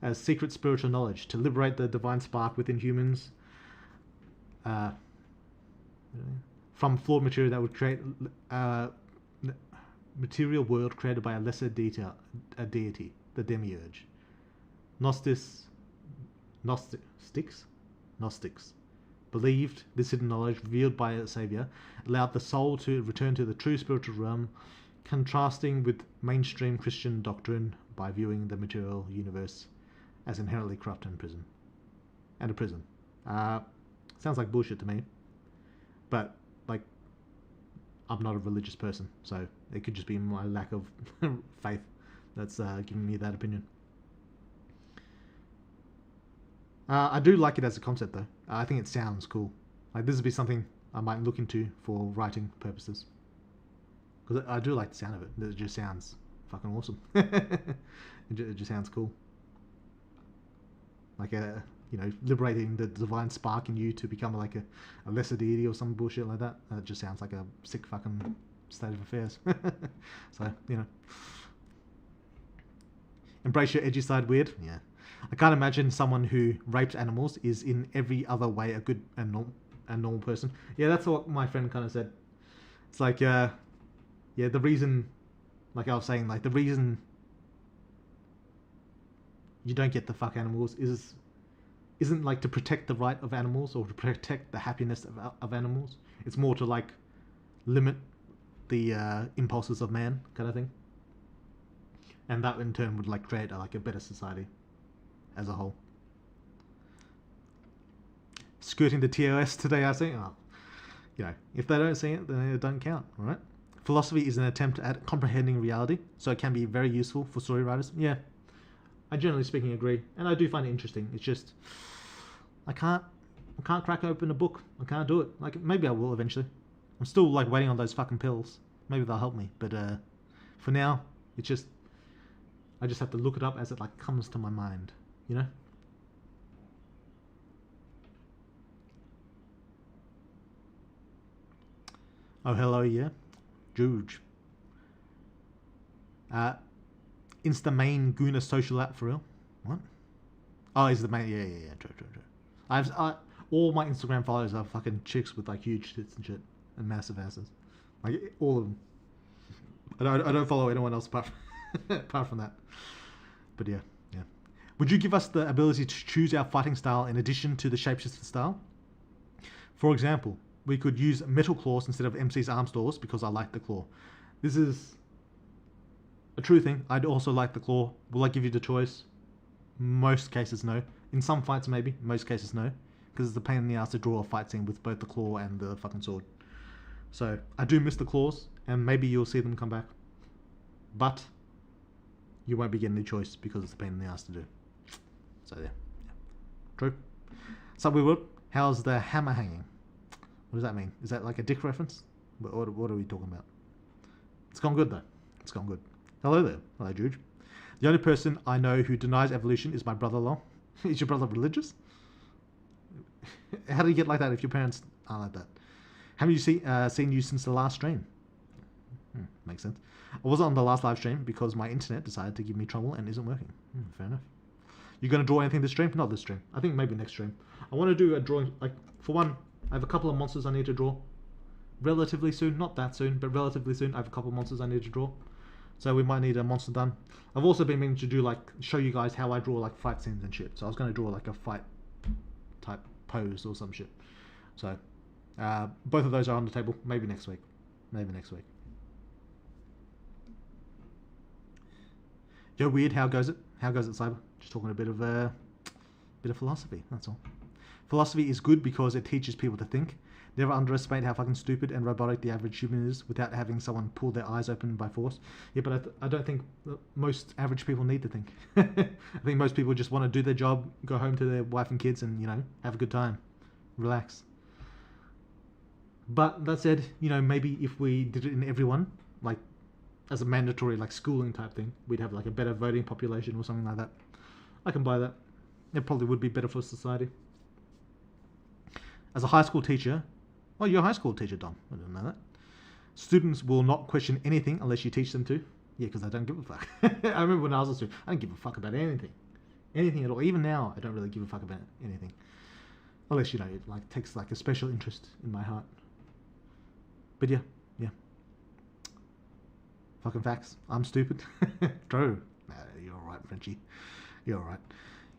as secret spiritual knowledge to liberate the divine spark within humans from flawed material that would create a material world created by a lesser deity, the demiurge. Gnostics believed this hidden knowledge revealed by a savior allowed the soul to return to the true spiritual realm, contrasting with mainstream Christian doctrine by viewing the material universe as inherently corrupt and a prison. Sounds like bullshit to me, but like, I'm not a religious person, so it could just be my lack of faith that's giving me that opinion. I do like it as a concept, though. I think it sounds cool. Like, this would be something I might look into for writing purposes, because I do like the sound of it. It just sounds fucking awesome. It just sounds cool. Like liberating the divine spark in you to become like a lesser deity or some bullshit like that. That just sounds like a sick fucking state of affairs. So, you know. Embrace your edgy side weird? Yeah. I can't imagine someone who rapes animals is in every other way a good and normal person. Yeah, that's what my friend kind of said. It's like, the reason, like I was saying, like the reason you don't get to fuck animals isn't like to protect the right of animals or to protect the happiness of animals. It's more to like limit the impulses of man, kind of thing. And that in turn would like create a better society as a whole. Skirting the TOS today, I say, if they don't see it, then it doesn't count, all right? Philosophy is an attempt at comprehending reality, so it can be very useful for story writers. Yeah, I generally speaking agree, and I do find it interesting. It's just I can't crack open a book. I can't do it. Like, maybe I will eventually. I'm still like waiting on those fucking pills. Maybe they'll help me, but for now, it's just I just have to look it up as it like comes to my mind, you know? Oh, hello, yeah. Juge. It's the main Guna social app for real. What? Oh, it's the main. Yeah. True. I've all my Instagram followers are fucking chicks with like huge tits and shit and massive asses, like all of them. I don't follow anyone else apart from that. But yeah. Would you give us the ability to choose our fighting style in addition to the shapeshifter style? For example, we could use metal claws instead of MC's arm stores because I like the claw. This is a true thing. I'd also like the claw. Will I give you the choice? Most cases, no. In some fights, maybe. Most cases, no. Because it's a pain in the ass to draw a fight scene with both the claw and the fucking sword. So, I do miss the claws, and maybe you'll see them come back. But you won't be getting the choice because it's a pain in the ass to do. So, yeah. True. Subway World, how's the hammer hanging? What does that mean? Is that like a dick reference? What are we talking about? It's gone good though. It's gone good. Hello there. Hello, Juge. The only person I know who denies evolution is my brother-in-law. Is your brother religious? How do you get like that if your parents aren't like that? Haven't you seen you since the last stream? Makes sense. I wasn't on the last live stream because my internet decided to give me trouble and isn't working. Fair enough. You gonna draw anything this stream? Not this stream. I think maybe next stream. I want to do a drawing. Like for one, I have a couple of monsters I need to draw relatively soon. Not that soon, but relatively soon. I have a couple of monsters I need to draw. So we might need a monster done. I've also been meaning to do like show you guys how I draw like fight scenes and shit. So I was gonna draw like a fight type pose or some shit. So both of those are on the table. Maybe next week. Maybe next week. Yo, weird. How goes it? How goes it, Cyber? Just talking a bit of philosophy. That's all. Philosophy is good because it teaches people to think. Never underestimate how fucking stupid and robotic the average human is without having someone pull their eyes open by force. Yeah, but I don't think most average people need to think. I think most people just want to do their job, go home to their wife and kids, and have a good time, relax. But that said, maybe if we did it in everyone, like as a mandatory like schooling type thing, we'd have like a better voting population or something like that. I can buy that. It probably would be better for society. As a high school teacher, well, you're a high school teacher, Dom. I didn't know that. Students will not question anything unless you teach them to. Yeah, because I don't give a fuck. I remember when I was a student, I didn't give a fuck about anything. Anything at all. Even now, I don't really give a fuck about anything. Unless, it like takes like a special interest in my heart. But yeah. Fucking facts. I'm stupid. True. Nah, you're alright, Frenchie. You're alright.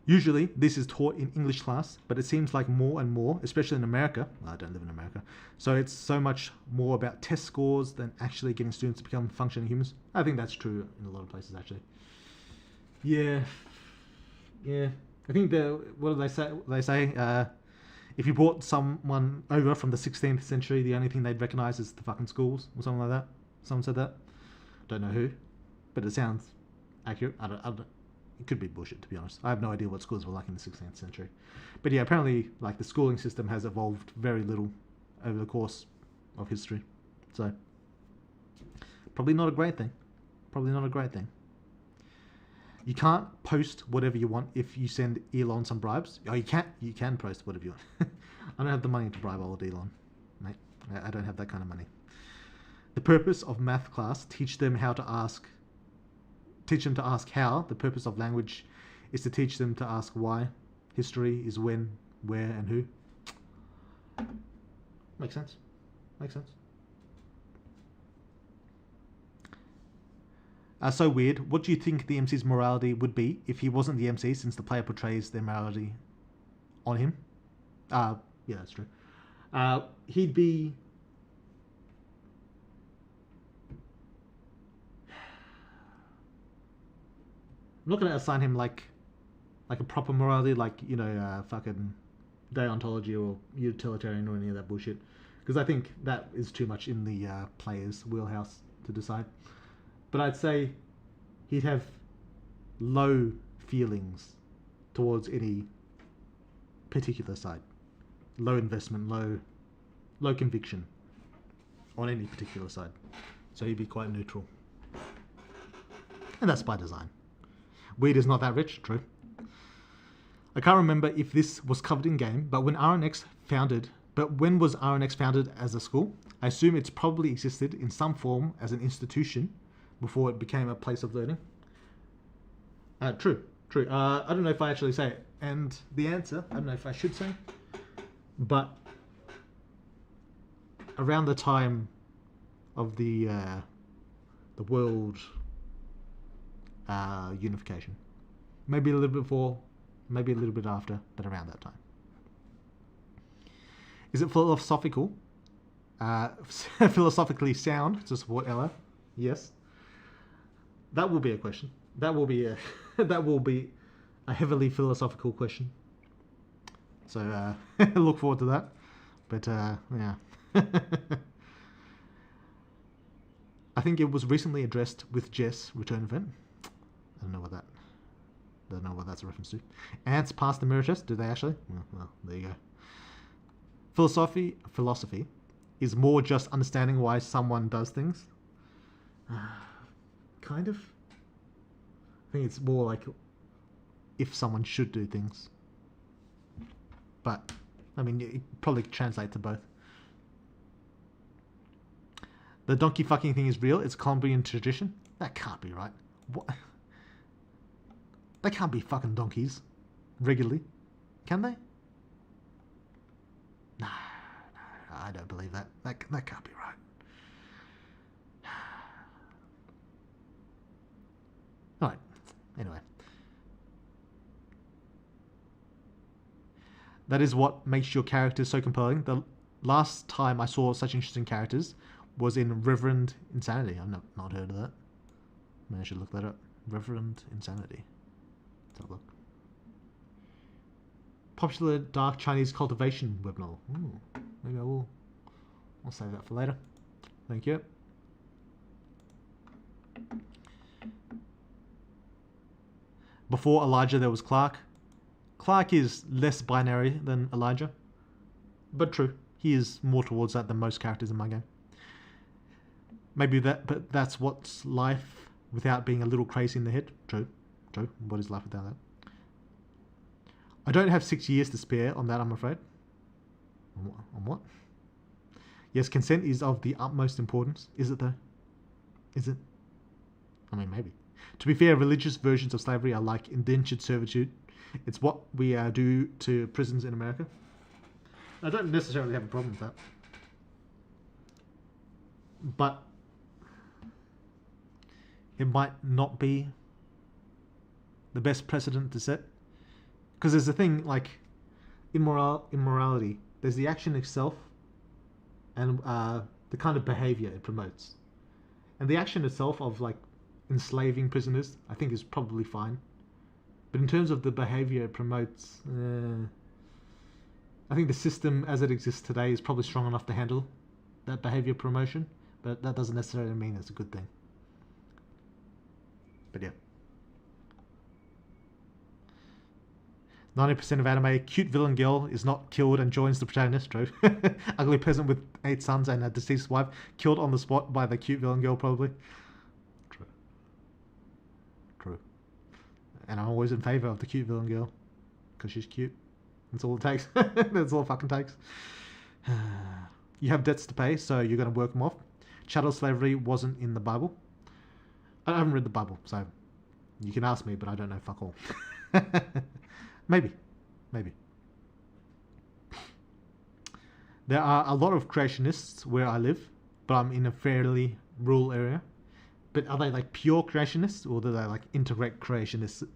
Usually, this is taught in English class, but it seems like more and more, especially in America. Well, I don't live in America. So it's so much more about test scores than actually getting students to become functioning humans. I think that's true in a lot of places, actually. Yeah. I think what do they say? They say if you brought someone over from the 16th century, the only thing they'd recognize is the fucking schools or something like that. Someone said that. Don't know who, but it sounds accurate. I don't. It could be bullshit, to be honest. I have no idea what schools were like in the 16th century. But yeah, apparently, like, the schooling system has evolved very little over the course of history. So, probably not a great thing. Probably not a great thing. You can't post whatever you want if you send Elon some bribes. Oh, you can post whatever you want. I don't have the money to bribe old Elon, mate. I don't have that kind of money. The purpose of math class, teach them to ask how. The purpose of language is to teach them to ask why. History is when, where, and who. Makes sense. So weird. What do you think the MC's morality would be if he wasn't the MC, since the player portrays their morality on him? Yeah, that's true. He'd be... I'm not going to assign him like a proper morality, like, fucking deontology or utilitarian or any of that bullshit. Because I think that is too much in the player's wheelhouse to decide. But I'd say he'd have low feelings towards any particular side. Low investment, low conviction on any particular side. So he'd be quite neutral. And that's by design. Weed is not that rich, true. I can't remember if this was covered in game, but when was RNX founded as a school? I assume it's probably existed in some form as an institution before it became a place of learning. True. I don't know if I actually say it. And the answer, I don't know if I should say, but around the time of the world unification. Maybe a little bit before, maybe a little bit after, but around that time. Is it philosophical? Philosophically sound to support Ella? Yes. That will be a question. That will be a heavily philosophical question. So look forward to that. But yeah. I think it was recently addressed with Jess return event. I don't know what that's a reference to. Ants passed the mirror test. Did they actually? Well, there you go. Philosophy is more just understanding why someone does things. Kind of. I think it's more like if someone should do things. But, I mean, it probably translates to both. The donkey fucking thing is real. It's Colombian tradition. That can't be right. What? They can't be fucking donkeys regularly, can they? No, I don't believe that. That can't be right. Alright, anyway. That is what makes your characters so compelling. The last time I saw such interesting characters was in Reverend Insanity. I've not heard of that. Maybe I should look that up. Reverend Insanity. Let's have a look. Popular dark Chinese cultivation web novel. Ooh, maybe I'll save that for later. Thank you. Before Elijah, there was Clark. Clark is less binary than Elijah, but true. He is more towards that than most characters in my game. Maybe but that's what's life without being a little crazy in the head. True. What is life without that? I don't have 6 years to spare on that, I'm afraid. On what? Yes, consent is of the utmost importance. Is it though? Is it? I mean, maybe. To be fair, religious versions of slavery are like indentured servitude. It's what we do to prisons in America. I don't necessarily have a problem with that. But it might not be the best precedent to set. Because there's a thing, like, in morality, there's the action itself and the kind of behavior it promotes. And the action itself of, like, enslaving prisoners, I think is probably fine. But in terms of the behavior it promotes, I think the system as it exists today is probably strong enough to handle that behavior promotion, but that doesn't necessarily mean it's a good thing. But yeah. 90% of anime, cute villain girl is not killed and joins the protagonist. True. Ugly peasant with 8 sons and a deceased wife, killed on the spot by the cute villain girl, probably. True. And I'm always in favor of the cute villain girl, because she's cute. That's all it takes. That's all it fucking takes. You have debts to pay, so you're going to work them off. Chattel slavery wasn't in the Bible. I haven't read the Bible, so you can ask me, but I don't know fuck all. Maybe. There are a lot of creationists where I live, but I'm in a fairly rural area. But are they like pure creationists, or do they like integrate creationism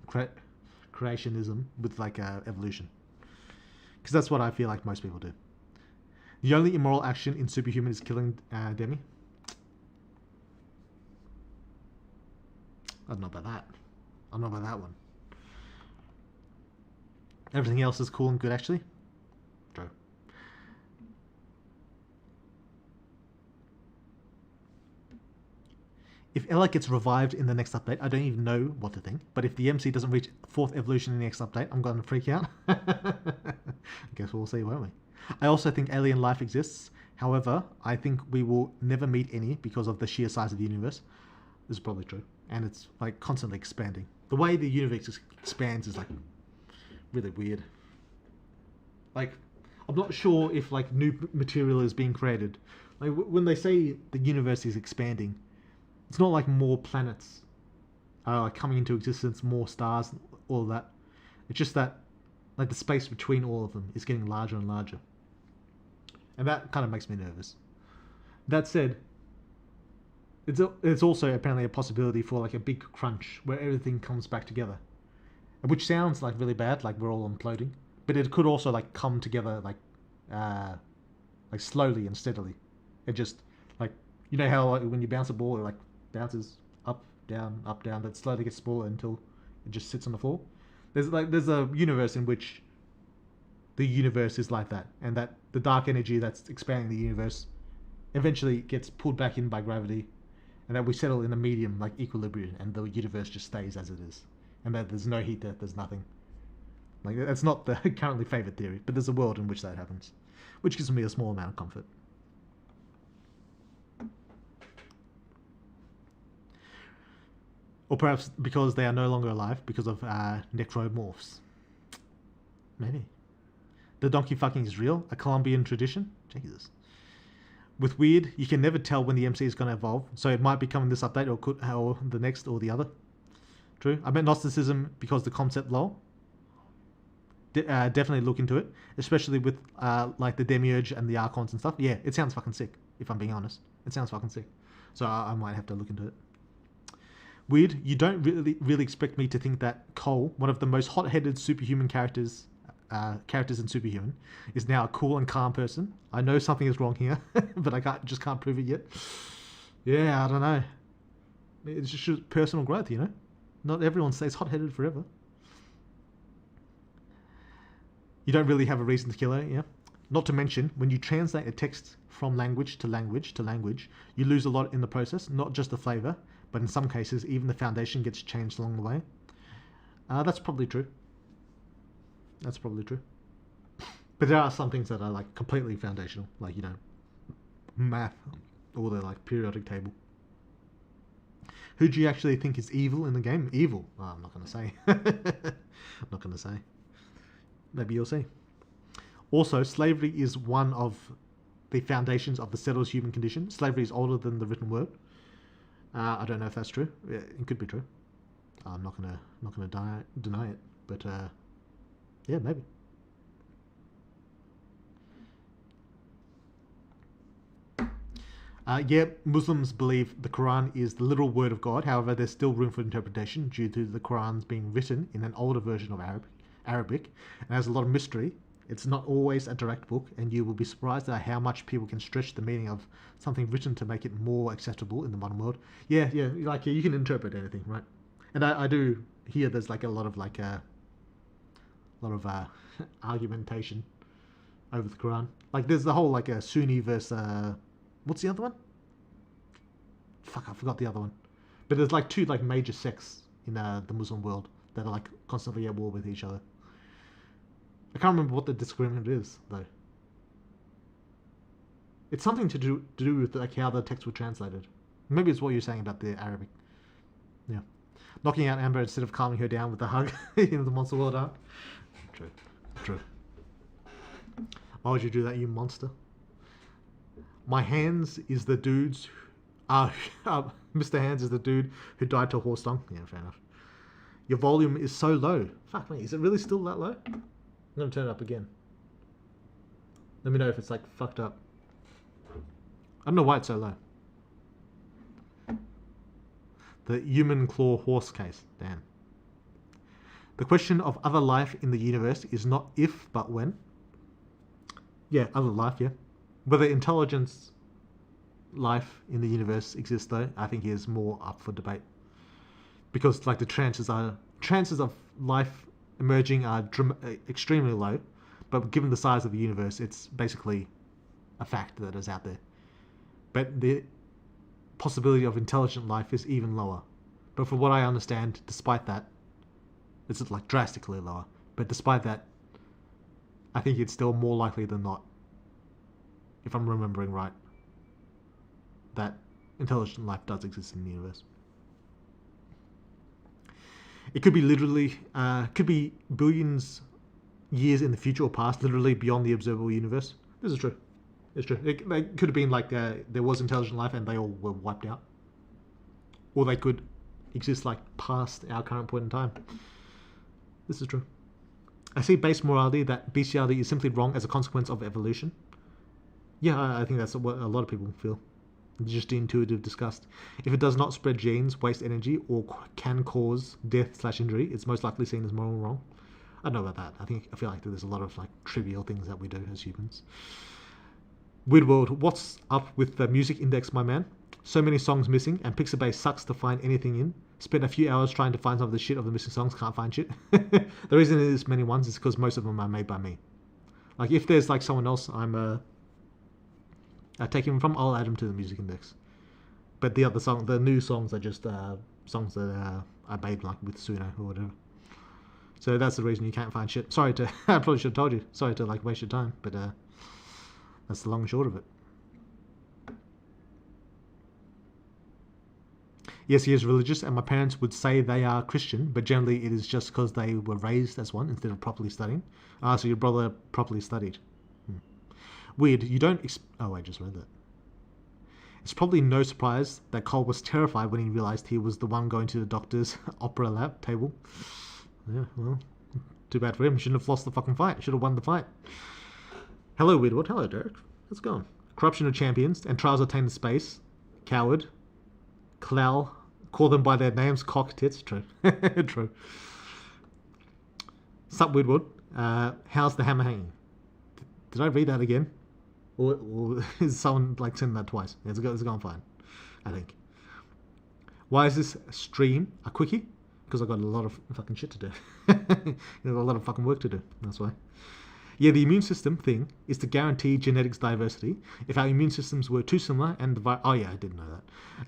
with like evolution? Because that's what I feel like most people do. The only immoral action in Superhuman is killing Demi. I don't know about that. I don't know about that one. Everything else is cool and good, actually. True. If Ella gets revived in the next update, I don't even know what to think. But if the MC doesn't reach 4th evolution in the next update, I'm going to freak out. I guess we'll see, won't we? I also think alien life exists. However, I think we will never meet any because of the sheer size of the universe. This is probably true. And it's like constantly expanding. The way the universe expands is like really weird. Like, I'm not sure if like new material is being created. Like when they say the universe is expanding, it's not like more planets are like coming into existence, more stars, all of that. It's just that like the space between all of them is getting larger and larger. And that kind of makes me nervous. That said, it's also apparently a possibility for like a big crunch where everything comes back together. Which sounds like really bad, like we're all imploding. But it could also like come together like slowly and steadily. It just like, you know how like, when you bounce a ball, it like bounces up, down, that slowly gets smaller until it just sits on the floor. There's a universe in which the universe is like that, and that the dark energy that's expanding the universe eventually gets pulled back in by gravity, and that we settle in a medium like equilibrium, and the universe just stays as it is, and that there's no heat, that there's nothing. Like, that's not the currently favoured theory, but there's a world in which that happens, which gives me a small amount of comfort. Or perhaps because they are no longer alive because of necromorphs. Maybe. The donkey fucking is real? A Colombian tradition? Jesus. With weird, you can never tell when the MC is going to evolve, so it might become in this update or the next or the other. True. I meant Gnosticism because the concept lol. Definitely look into it, especially with like the Demiurge and the Archons and stuff. Yeah, it sounds fucking sick, if I'm being honest. It sounds fucking sick. So I might have to look into it. Weird, you don't really expect me to think that Cole, one of the most hot-headed superhuman characters in Superhuman, is now a cool and calm person. I know something is wrong here, but I just can't prove it yet. Yeah, I don't know. It's just personal growth, you know? Not everyone stays hot-headed forever. You don't really have a reason to kill her, yeah? Not to mention, when you translate a text from language to language to language, you lose a lot in the process, not just the flavour, but in some cases, even the foundation gets changed along the way. That's probably true. That's probably true. But there are some things that are like completely foundational, like, you know, math or the like periodic table. Who do you actually think is evil in the game? Evil? Oh, I'm not going to say. I'm not going to say. Maybe you'll see. Also, slavery is one of the foundations of the settled human condition. Slavery is older than the written word. I don't know if that's true. It could be true. I'm not gonna deny it. But yeah, maybe. Yeah, Muslims believe the Quran is the literal word of God. However, there's still room for interpretation due to the Quran's being written in an older version of Arabic, and has a lot of mystery. It's not always a direct book, and you will be surprised at how much people can stretch the meaning of something written to make it more acceptable in the modern world. Yeah, like you can interpret anything, right? And I do hear there's like a lot of argumentation over the Quran. Like there's the whole like a Sunni versus what's the other one? Fuck, I forgot the other one. But there's like two like major sects in the Muslim world that are like constantly at war with each other. I can't remember what the disagreement is, though. It's something to do with like how the texts were translated. Maybe it's what you're saying about the Arabic. Yeah. Knocking out Amber instead of calming her down with a hug in the Monster World arc. True. Why would you do that, you monster? My Hands is the dude's... Mr. Hands is the dude who died to a horse tongue. Yeah, fair enough. Your volume is so low. Fuck me, is it really still that low? I'm going to turn it up again. Let me know if it's like fucked up. I don't know why it's so low. The human claw horse case. Damn. The question of other life in the universe is not if, but when. Yeah, other life, yeah. Whether intelligence life in the universe exists, though, I think is more up for debate. Because like the chances of life emerging are extremely low, but given the size of the universe, it's basically a fact that is out there. But the possibility of intelligent life is even lower. But from what I understand, despite that, it's like drastically lower. But despite that, I think it's still more likely than not, if I'm remembering right, that intelligent life does exist in the universe. It could be literally, could be billions years in the future or past, literally beyond the observable universe. This is true. It's true. It could have been like there was intelligent life and they all were wiped out. Or they could exist like past our current point in time. This is true. I see base morality that bestiality is simply wrong as a consequence of evolution. Yeah, I think that's what a lot of people feel. Just intuitive disgust. If it does not spread genes, waste energy, or can cause death/injury, it's most likely seen as moral wrong. I don't know about that. I feel like there's a lot of like trivial things that we do as humans. Weird World, what's up with the music index, my man? So many songs missing, and Pixabay sucks to find anything in. Spent a few hours trying to find some of the shit of the missing songs, can't find shit. The reason there's many ones is because most of them are made by me. Like if there's like someone else I'm taking them from, I'll add them to the music index. But the new songs are just songs that I made like with Suno or whatever. So that's the reason you can't find shit. Sorry to, I probably should have told you. Sorry to like waste your time, but that's the long and short of it. Yes, he is religious, and my parents would say they are Christian, but generally it is just because they were raised as one instead of properly studying. Ah, so your brother properly studied. Weird. You don't. Oh, I just read that. It's probably no surprise that Cole was terrified when he realized he was the one going to the doctor's opera lab table. Yeah, well, too bad for him. Shouldn't have lost the fucking fight. Should have won the fight. Hello, Weirwood. Hello, Derek. How's it going? Corruption of champions and trials attained in space. Coward. Clow. Call them by their names. Cock tits. True. True. Sup, Weirwood. How's the hammer hanging? Did I read that again? Or is someone like saying that twice? It's going fine, I think. Why is this stream a quickie? Because I've got a lot of fucking shit to do. A lot of fucking work to do. That's why. Yeah, the immune system thing is to guarantee genetics diversity. If our immune systems were too similar and the oh yeah, I didn't know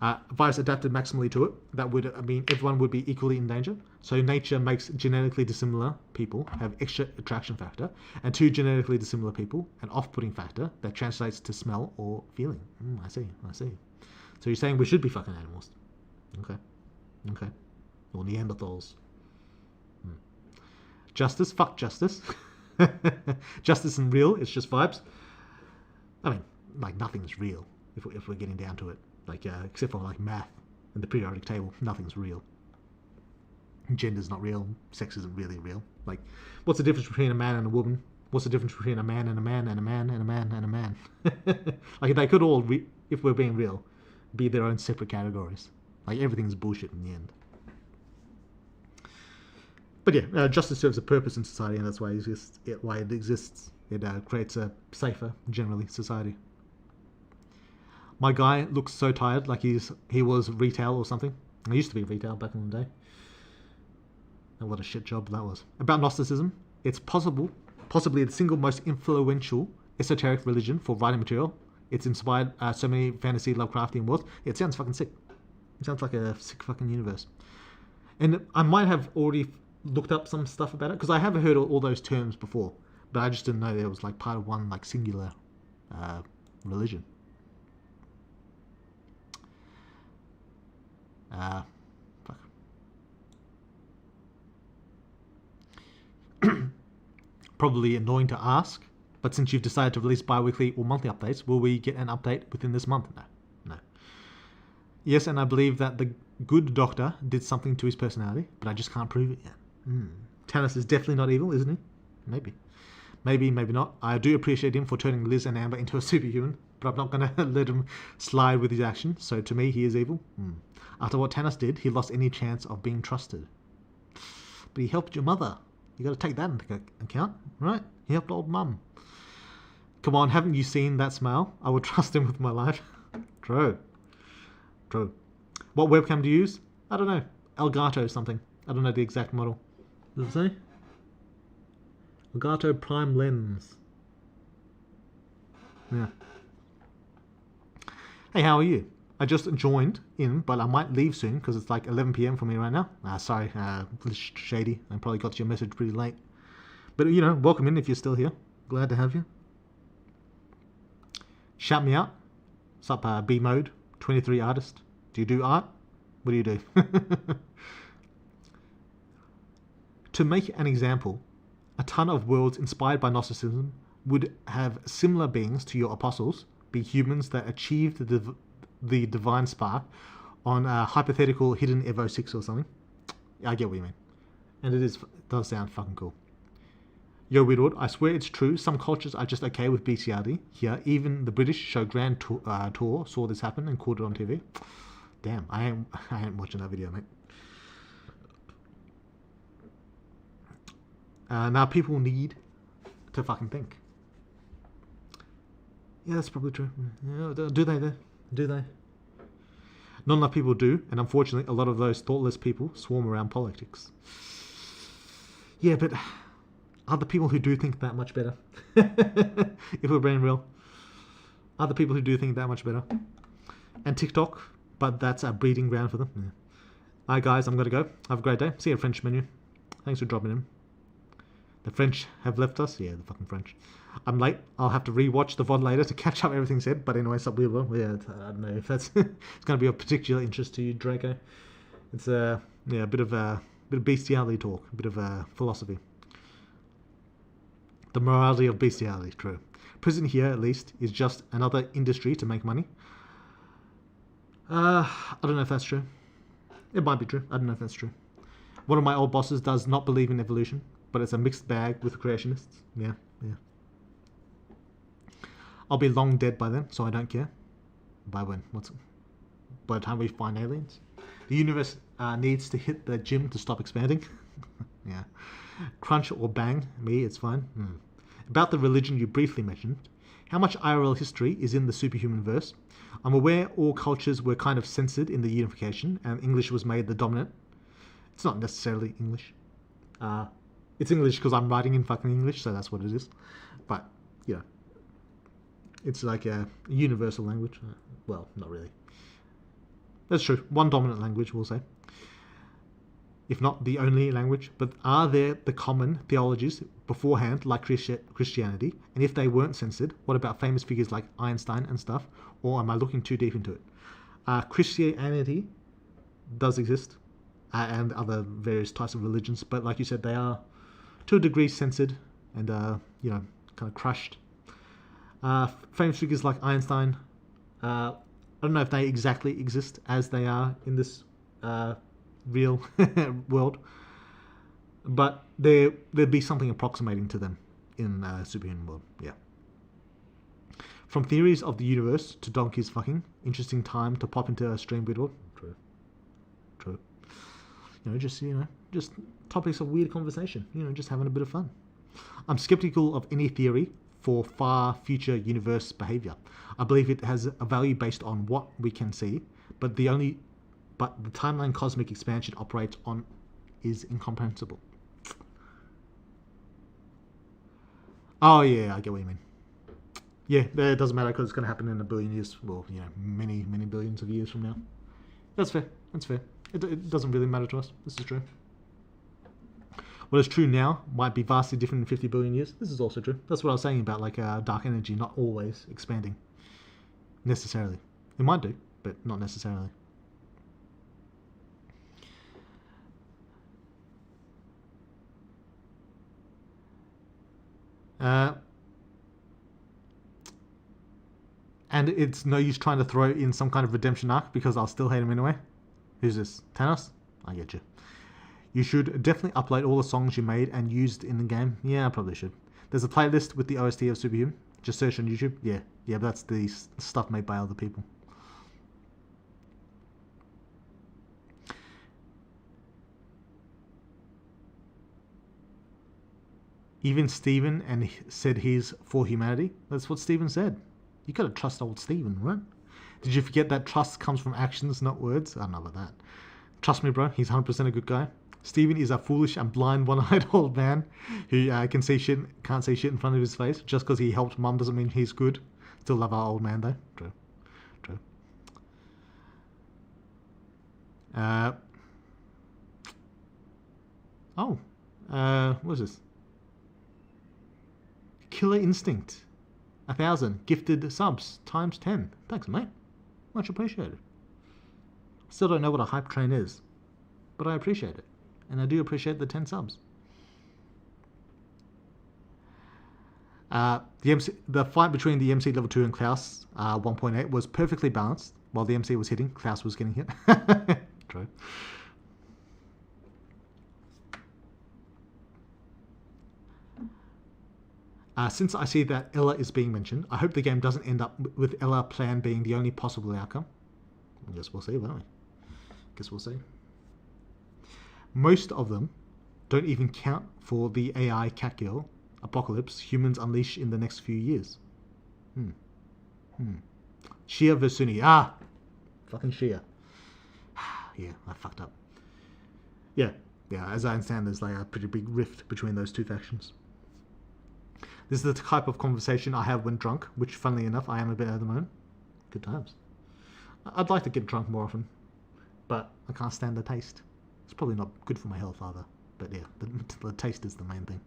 that. Virus adapted maximally to it, that would mean everyone would be equally in danger. So nature makes genetically dissimilar people have extra attraction factor, and two genetically dissimilar people an off-putting factor that translates to smell or feeling. I see. So you're saying we should be fucking animals? Okay. Or Neanderthals. Justice? Fuck justice. Justice isn't real, it's just vibes. I mean, like, nothing's real if we're getting down to it. Like, except for like math and the periodic table, nothing's real. Gender's not real, sex isn't really real. Like, what's the difference between a man and a woman? What's the difference between a man and a man and a man and a man and a man? Like, they could all, if we're being real, be their own separate categories. Like, everything's bullshit in the end. But yeah, justice serves a purpose in society, and that's why it exists. It creates a safer, generally, society. My guy looks so tired, like he was retail or something. I used to be retail back in the day. And what a shit job that was. About Gnosticism, it's possibly the single most influential esoteric religion for writing material. It's inspired so many fantasy Lovecraftian worlds. It sounds fucking sick. It sounds like a sick fucking universe. And I might have already looked up some stuff about it, because I have heard all those terms before, but I just didn't know there was like part of one like singular religion. Fuck. Probably annoying to ask, but since you've decided to release bi-weekly or monthly updates, will we get an update within this month? No. Yes, and I believe that the good doctor did something to his personality, but I just can't prove it yet. Tanis is definitely not evil, isn't he? Maybe not. I do appreciate him for turning Liz and Amber into a superhuman, but I'm not going to let him slide with his actions, so to me he is evil. After what Tanis did, he lost any chance of being trusted. But he helped your mother. You got to take that into account, right? He helped old mum. Come on, haven't you seen that smile? I would trust him with my life. True. What webcam do you use? I don't know. Elgato something. I don't know the exact model. Does it say? Elgato Prime Lens. Yeah. Hey, how are you? I just joined in, but I might leave soon because it's like 11 p.m. for me right now. Sorry, shady. I probably got your message pretty late. But, you know, welcome in if you're still here. Glad to have you. Shout me out. What's up, B Mode, 23 artist. Do you do art? What do you do? To make an example, a ton of worlds inspired by Gnosticism would have similar beings to your apostles, be humans that achieved the divine spark on a hypothetical hidden Evo 6 or something. I get what you mean. And it does sound fucking cool. Yo, Weirwood, I swear it's true. Some cultures are just okay with bestiality. Here, even the British show Grand Tour saw this happen and caught it on TV. Damn, I ain't watching that video, mate. Now people need to fucking think. Yeah, that's probably true. Yeah, do they though? Do they? Not enough people do, and unfortunately a lot of those thoughtless people swarm around politics. Yeah, but are the people who do think that much better? If we're being real. Are the people who do think that much better? And TikTok, but that's a breeding ground for them. Yeah. Alright guys, I'm gonna go. Have a great day. See you at French menu. Thanks for dropping in. The French have left us? Yeah, the fucking French. I'm late. I'll have to rewatch the VOD later to catch up everything said. But anyway, so we will. Yeah, I don't know if that's it's going to be of particular interest to you, Draco. It's a bit of bestiality talk, a bit of philosophy. The morality of bestiality, true. Prison here, at least, is just another industry to make money. I don't know if that's true. It might be true. I don't know if that's true. One of my old bosses does not believe in evolution, but it's a mixed bag with creationists. Yeah. I'll be long dead by then, so I don't care. By when? By the time we find aliens? The universe needs to hit the gym to stop expanding. Yeah. Crunch or bang, me, it's fine. About the religion you briefly mentioned, how much IRL history is in the superhuman verse? I'm aware all cultures were kind of censored in the unification, and English was made the dominant. It's not necessarily English. It's English because I'm writing in fucking English, so that's what it is. But, yeah. It's like a universal language. Well, not really. That's true. One dominant language, we'll say. If not the only language. But are there the common theologies beforehand, like Christianity? And if they weren't censored, what about famous figures like Einstein and stuff? Or am I looking too deep into it? Christianity does exist. And other various types of religions. But like you said, they are to a degree censored and, kind of crushed. Famous figures like Einstein, I don't know if they exactly exist as they are in this real world, but there'd be something approximating to them in superhuman world. Yeah. From theories of the universe to donkeys fucking, interesting time to pop into a stream Widward. True. Just topics of weird conversation. Just having a bit of fun. I'm skeptical of any theory for far future universe behavior. I believe it has a value based on what we can see, but the timeline cosmic expansion operates on is incomprehensible. Oh yeah, I get what you mean. Yeah, it doesn't matter because it's going to happen in a billion years. Well, many billions of years from now. That's fair. It doesn't really matter to us. This is true. What is true now might be vastly different in 50 billion years. This is also true. That's what I was saying about dark energy not always expanding. Necessarily. It might do, but not necessarily. And it's no use trying to throw in some kind of redemption arc because I'll still hate him anyway. Who's this? Thanos? I get you. You should definitely upload all the songs you made and used in the game. Yeah, I probably should. There's a playlist with the OST of Superhuman. Just search on YouTube. Yeah, but that's the stuff made by other people. Even Steven and said he's for humanity. That's what Steven said. You gotta trust old Steven, right? Did you forget that trust comes from actions, not words? I don't know about that. Trust me, bro. He's 100% a good guy. Steven is a foolish and blind one-eyed old man who can't see shit in front of his face. Just because he helped mum doesn't mean he's good. Still love our old man though. True. What is this? Killer Instinct. 1,000 gifted subs times 10. Thanks, mate. Much appreciated. Still don't know what a hype train is, but I appreciate it. And I do appreciate the 10 subs. The fight between the MC level 2 and Klaus 1.8 was perfectly balanced. While the MC was hitting, Klaus was getting hit. True. Since I see that Ella is being mentioned, I hope the game doesn't end up with Ella plan being the only possible outcome. I guess we'll see, won't we? Guess we'll see. Most of them don't even count for the AI Catgirl apocalypse humans unleash in the next few years. Shia vs Sunni. Fucking Shia. Yeah, I fucked up. Yeah, as I understand, there's like a pretty big rift between those two factions. This is the type of conversation I have when drunk, which, funnily enough, I am a bit at the moment. Good times. I'd like to get drunk more often, but I can't stand the taste. It's probably not good for my health either, but yeah, the taste is the main thing.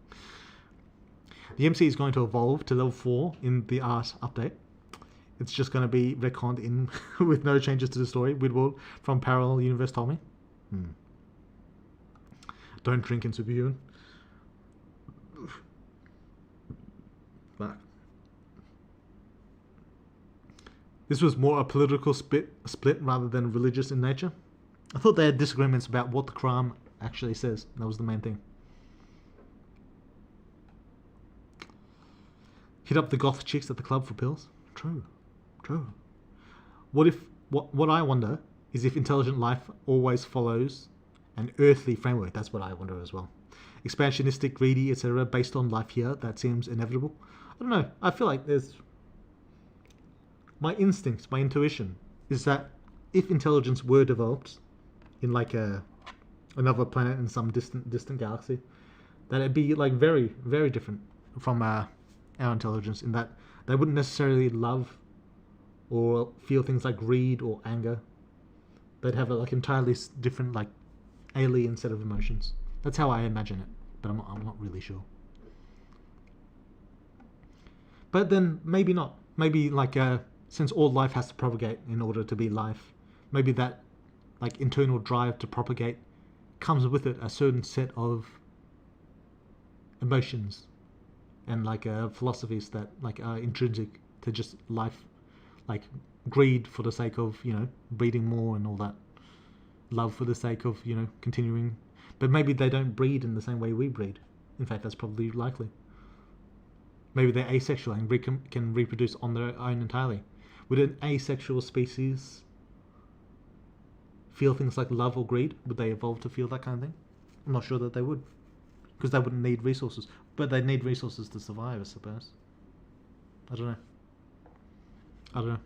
The MC is going to evolve to level 4 in the art update. It's just going to be retconned in with no changes to the story. Widward from Parallel Universe told me. Don't drink in Superhuman. Fuck. This was more a political split rather than religious in nature. I thought they had disagreements about what the Quran actually says. That was the main thing. Hit up the goth chicks at the club for pills. True. What I wonder is if intelligent life always follows an earthly framework. That's what I wonder as well. Expansionistic, greedy, etc. based on life here, that seems inevitable. I don't know. I feel like there's... My instinct, my intuition, is that if intelligence were developed in like another planet in some distant galaxy, that it'd be like very, very different from our intelligence in that they wouldn't necessarily love or feel things like greed or anger. They'd have a like entirely different like alien set of emotions. That's how I imagine it, but I'm not really sure. But then maybe not. Maybe like since all life has to propagate in order to be life, maybe that like internal drive to propagate comes with it a certain set of emotions and like philosophies that like are intrinsic to just life, like greed for the sake of, you know, breeding more and all that, love for the sake of, you know, continuing. But maybe they don't breed in the same way we breed. In fact, that's probably likely. Maybe they're asexual and can reproduce on their own entirely. Would an asexual species feel things like love or greed? Would they evolve to feel that kind of thing? I'm not sure that they would, because they wouldn't need resources. But they need resources to survive, I suppose. I don't know.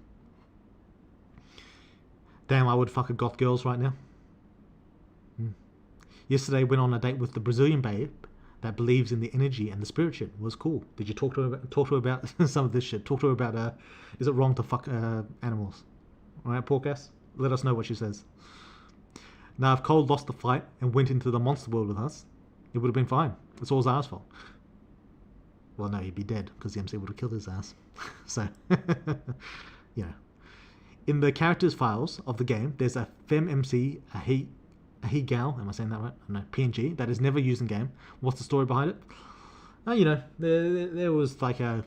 Damn, I would fuck a goth girls right now. Yesterday, went on a date with the Brazilian babe that believes in the energy and the spirit shit. It was cool. Did you talk to her about some of this shit? Talk to her about is it wrong to fuck animals? All right, podcast. Let us know what she says. Now, if Cole lost the fight and went into the monster world with us, it would have been fine. It's all Zara's fault. Well, no, he'd be dead because the MC would have killed his ass. So, you know. In the characters files of the game, there's a FemMC, a he gal, am I saying that right? No, PNG, that is never used in game. What's the story behind it? You know, there was like a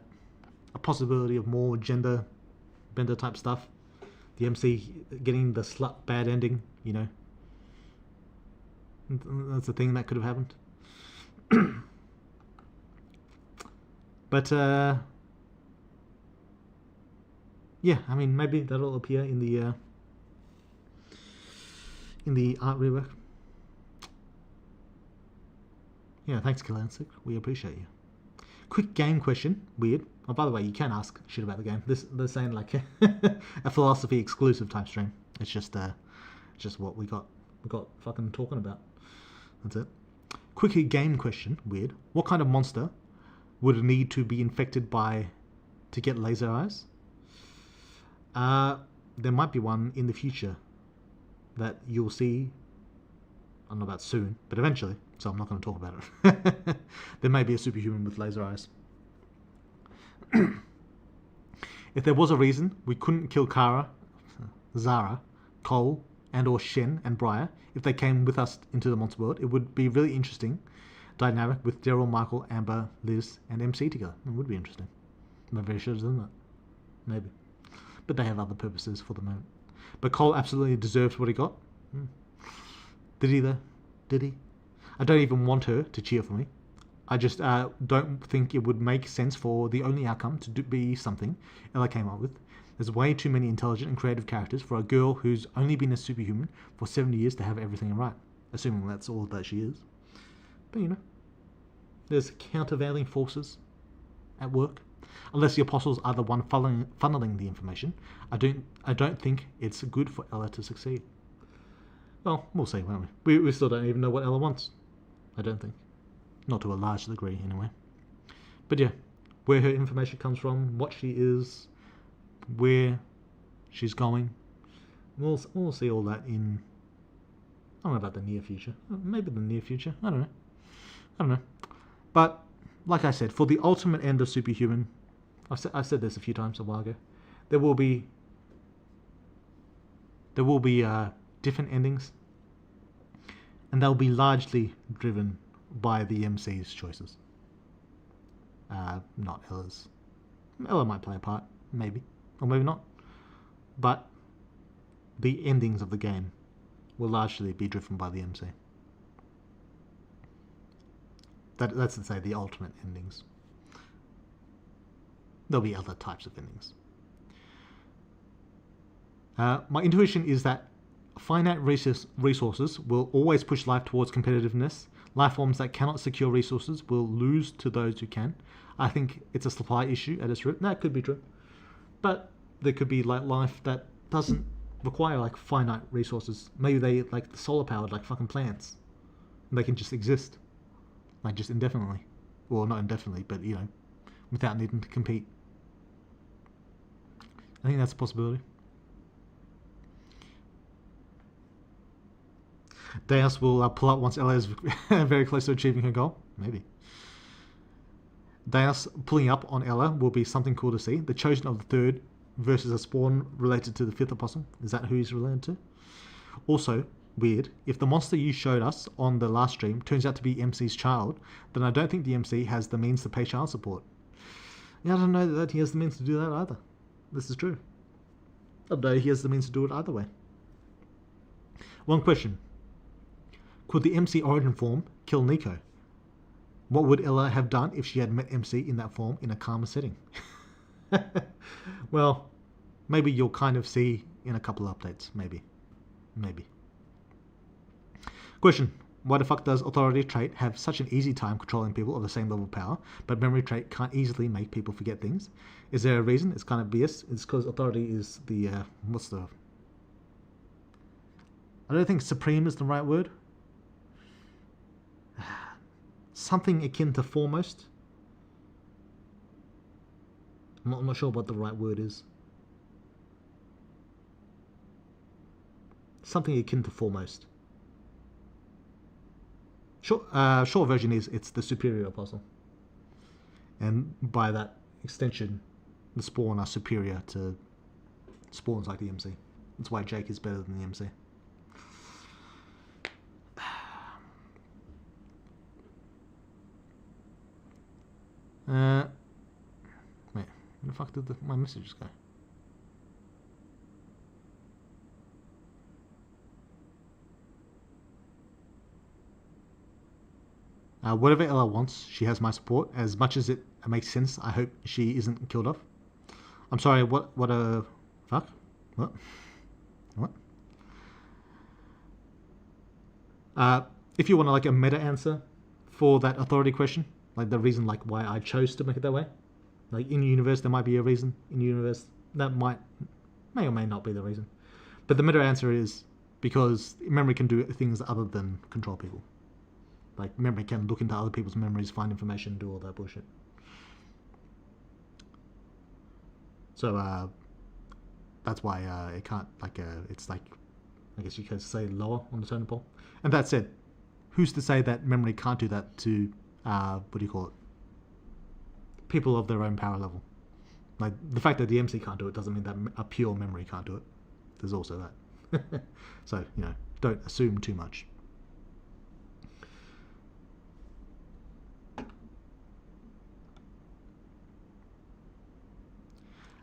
possibility of more gender bender type stuff. The MC getting the slut bad ending, you know. That's a thing that could have happened. But yeah, I mean, maybe that'll appear in the art rework. Yeah, thanks, Kalansik. We appreciate you. Quick game question. Weird. Oh, by the way, you can ask shit about the game. They're saying like a philosophy exclusive type stream. It's just what we got fucking talking about. That's it. Quick game question. Weird. What kind of monster would need to be infected by to get laser eyes? There might be one in the future that you'll see. I don't know about soon, but eventually. So I'm not going to talk about it. There may be a superhuman with laser eyes. If there was a reason we couldn't kill Kara, Zara, Cole, and or Shen and Briar if they came with us into the monster world, it would be really interesting dynamic with Daryl, Michael, Amber, Liz, and MC together. It would be interesting. Maybe I should have done that. Maybe. But they have other purposes for the moment. But Cole absolutely deserves what he got. Did he though? Did he? I don't even want her to cheer for me. I just don't think it would make sense for the only outcome to be something Ella came up with. There's way too many intelligent and creative characters for a girl who's only been a superhuman for 70 years to have everything right. Assuming that's all that she is. But you know, there's countervailing forces at work. Unless the apostles are the one funneling the information, I don't think it's good for Ella to succeed. Well, we'll see, won't we? We still don't even know what Ella wants. I don't think. Not to a large degree, anyway. But yeah, where her information comes from, what she is, where she's going, we'll see all that in... I don't know about the near future. Maybe the near future. I don't know. But like I said, for the ultimate end of Superhuman, I've said this a few times a while ago. There will be different endings, and they'll be largely driven by the MC's choices, not Ella's. Ella might play a part, maybe, or maybe not, but the endings of the game will largely be driven by the MC. That's to say, the ultimate endings. There'll be other types of endings. My intuition is that finite resources will always push life towards competitiveness. Life forms that cannot secure resources will lose to those who can. I think it's a supply issue at its root. That could be true. But there could be like life that doesn't require like finite resources. Maybe they like the solar powered like fucking plants. They can just exist. Like just indefinitely. Well, not indefinitely, but you know, without needing to compete. I think that's a possibility. Deus will pull up once Ella is very close to achieving her goal. Maybe. Deus pulling up on Ella will be something cool to see. The Chosen of the Third versus a spawn related to the Fifth Apostle. Is that who he's related to? Also, weird, if the monster you showed us on the last stream turns out to be MC's child, then I don't think the MC has the means to pay child support. Yeah, I don't know that he has the means to do that either. This is true. I don't know he has the means to do it either way. One question. Could the MC origin form kill Nico? What would Ella have done if she had met MC in that form in a calmer setting? Well, maybe you'll kind of see in a couple of updates. Maybe. Question. Why the fuck does authority trait have such an easy time controlling people of the same level of power, but memory trait can't easily make people forget things? Is there a reason? It's kind of BS. It's because authority is the, I don't think supreme is the right word. Something akin to foremost. I'm not sure what the right word is. Something akin to foremost. Short version is it's the superior apostle. And by that extension, the Spawn are superior to spawns like the MC. That's why Jake is better than the MC. Wait, where the fuck did my messages go? Whatever Ella wants, she has my support. As much as it makes sense, I hope she isn't killed off. I'm sorry, what fuck? What? If you want like a meta answer for that authority question, like the reason like why I chose to make it that way, like in universe there might be a reason. In universe that may or may not be the reason. But the meta answer is because memory can do things other than control people. Like, memory can look into other people's memories, find information, do all that bullshit. So, that's why it can't, like, it's like, I guess you could say lower on the totem pole. And that said, who's to say that memory can't do that to, what do you call it? People of their own power level. Like, the fact that the MC can't do it doesn't mean that a pure memory can't do it. There's also that. So, you know, don't assume too much.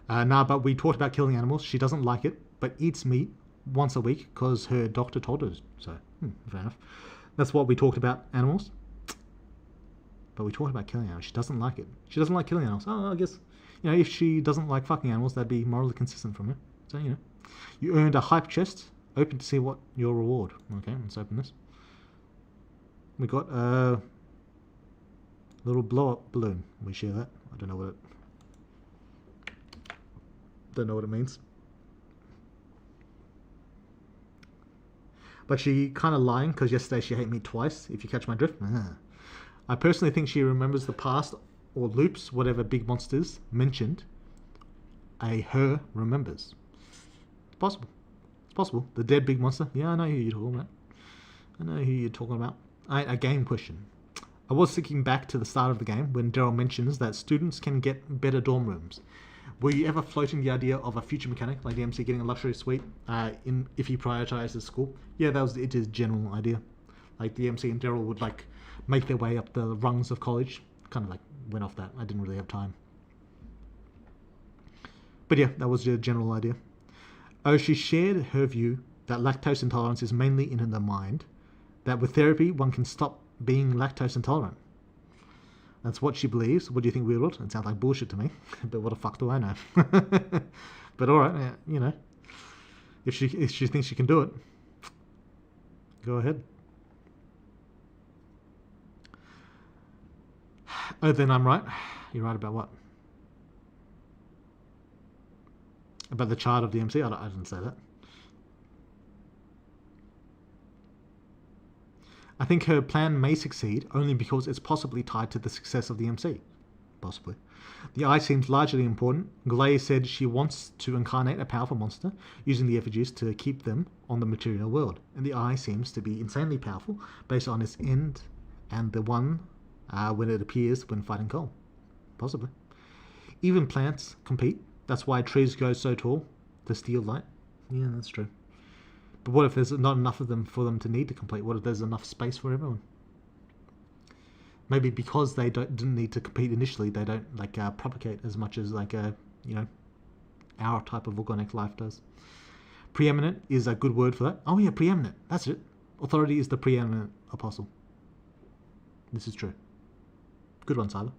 But we talked about killing animals. She doesn't like it, but eats meat once a week because her doctor told her so. Fair enough. That's what we talked about, animals. But we talked about killing animals. She doesn't like it. She doesn't like killing animals. Oh, I guess, you know, if she doesn't like fucking animals, that'd be morally consistent from her. So, you know. You earned a hype chest. Open to see what your reward. Okay, let's open this. We got a little blow-up balloon. We share that. I don't know what it means. But she kind of lying because yesterday she ate me twice, if you catch my drift. I personally think she remembers the past or loops whatever big monsters mentioned. Her remembers. It's possible. It's possible. The dead big monster. Yeah, I know who you're talking about. A game question. I was thinking back to the start of the game when Daryl mentions that students can get better dorm rooms. Were you ever floating the idea of a future mechanic like the MC getting a luxury suite if he prioritizes school? Yeah, that was his general idea. Like the MC and Daryl would like make their way up the rungs of college. Kind of like went off that. I didn't really have time. But yeah, that was the general idea. Oh, she shared her view that lactose intolerance is mainly in the mind, that with therapy one can stop being lactose intolerant. That's what she believes. What do you think, Weirdwood? It sounds like bullshit to me, but what the fuck do I know? But alright, yeah, you know, if she thinks she can do it, go ahead. Oh, then I'm right. You're right about what? About the chart of the MC? I didn't say that. I think her plan may succeed only because it's possibly tied to the success of the MC. Possibly. The eye seems largely important. Glay said she wants to incarnate a powerful monster using the effigies to keep them on the material world. And the eye seems to be insanely powerful based on its end and the one when it appears when fighting Cole. Possibly. Even plants compete. That's why trees go so tall to steal light. Yeah, that's true. But what if there's not enough of them for them to need to complete? What if there's enough space for everyone? Maybe because they didn't need to compete initially, they don't like propagate as much as like our type of organic life does. Preeminent is a good word for that. Oh yeah, preeminent. That's it. Authority is the preeminent apostle. This is true. Good one, Tyler.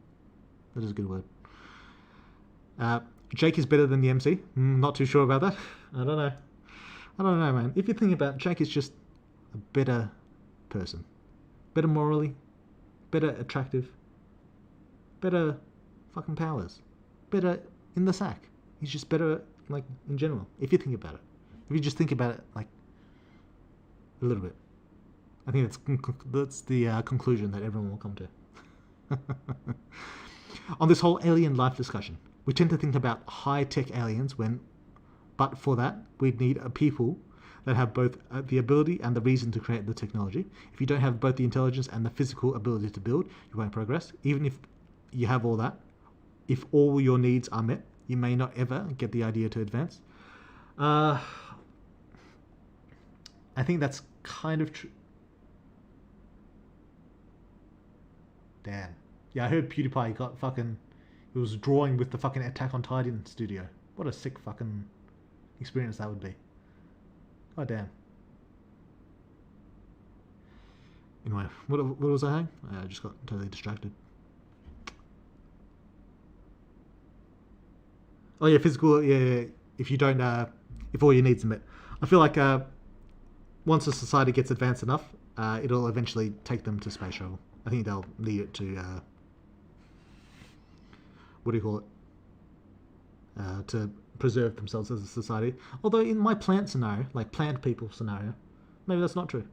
That is a good word. Jake is better than the MC. Not too sure about that. I don't know, man. If you think about it, Jake is just a better person. Better morally. Better attractive. Better fucking powers. Better in the sack. He's just better, like, in general. If you think about it. If you just think about it, like, a little bit. I think that's the conclusion that everyone will come to. On this whole alien life discussion, we tend to think about high-tech aliens but for that, we'd need a people that have both the ability and the reason to create the technology. If you don't have both the intelligence and the physical ability to build, you won't progress. Even if you have all that, if all your needs are met, you may not ever get the idea to advance. I think that's kind of true. Damn. Yeah, I heard PewDiePie got fucking... He was drawing with the fucking Attack on Titan studio. What a sick fucking experience that would be. Oh, damn. Anyway, what was I saying? I just got totally distracted. Oh yeah, physical, yeah. If you don't, if all your needs are met. I feel like once a society gets advanced enough, it'll eventually take them to space travel. I think they'll need it to, what do you call it? To preserve themselves as a society. Although in my plant scenario, like plant people scenario, maybe that's not true.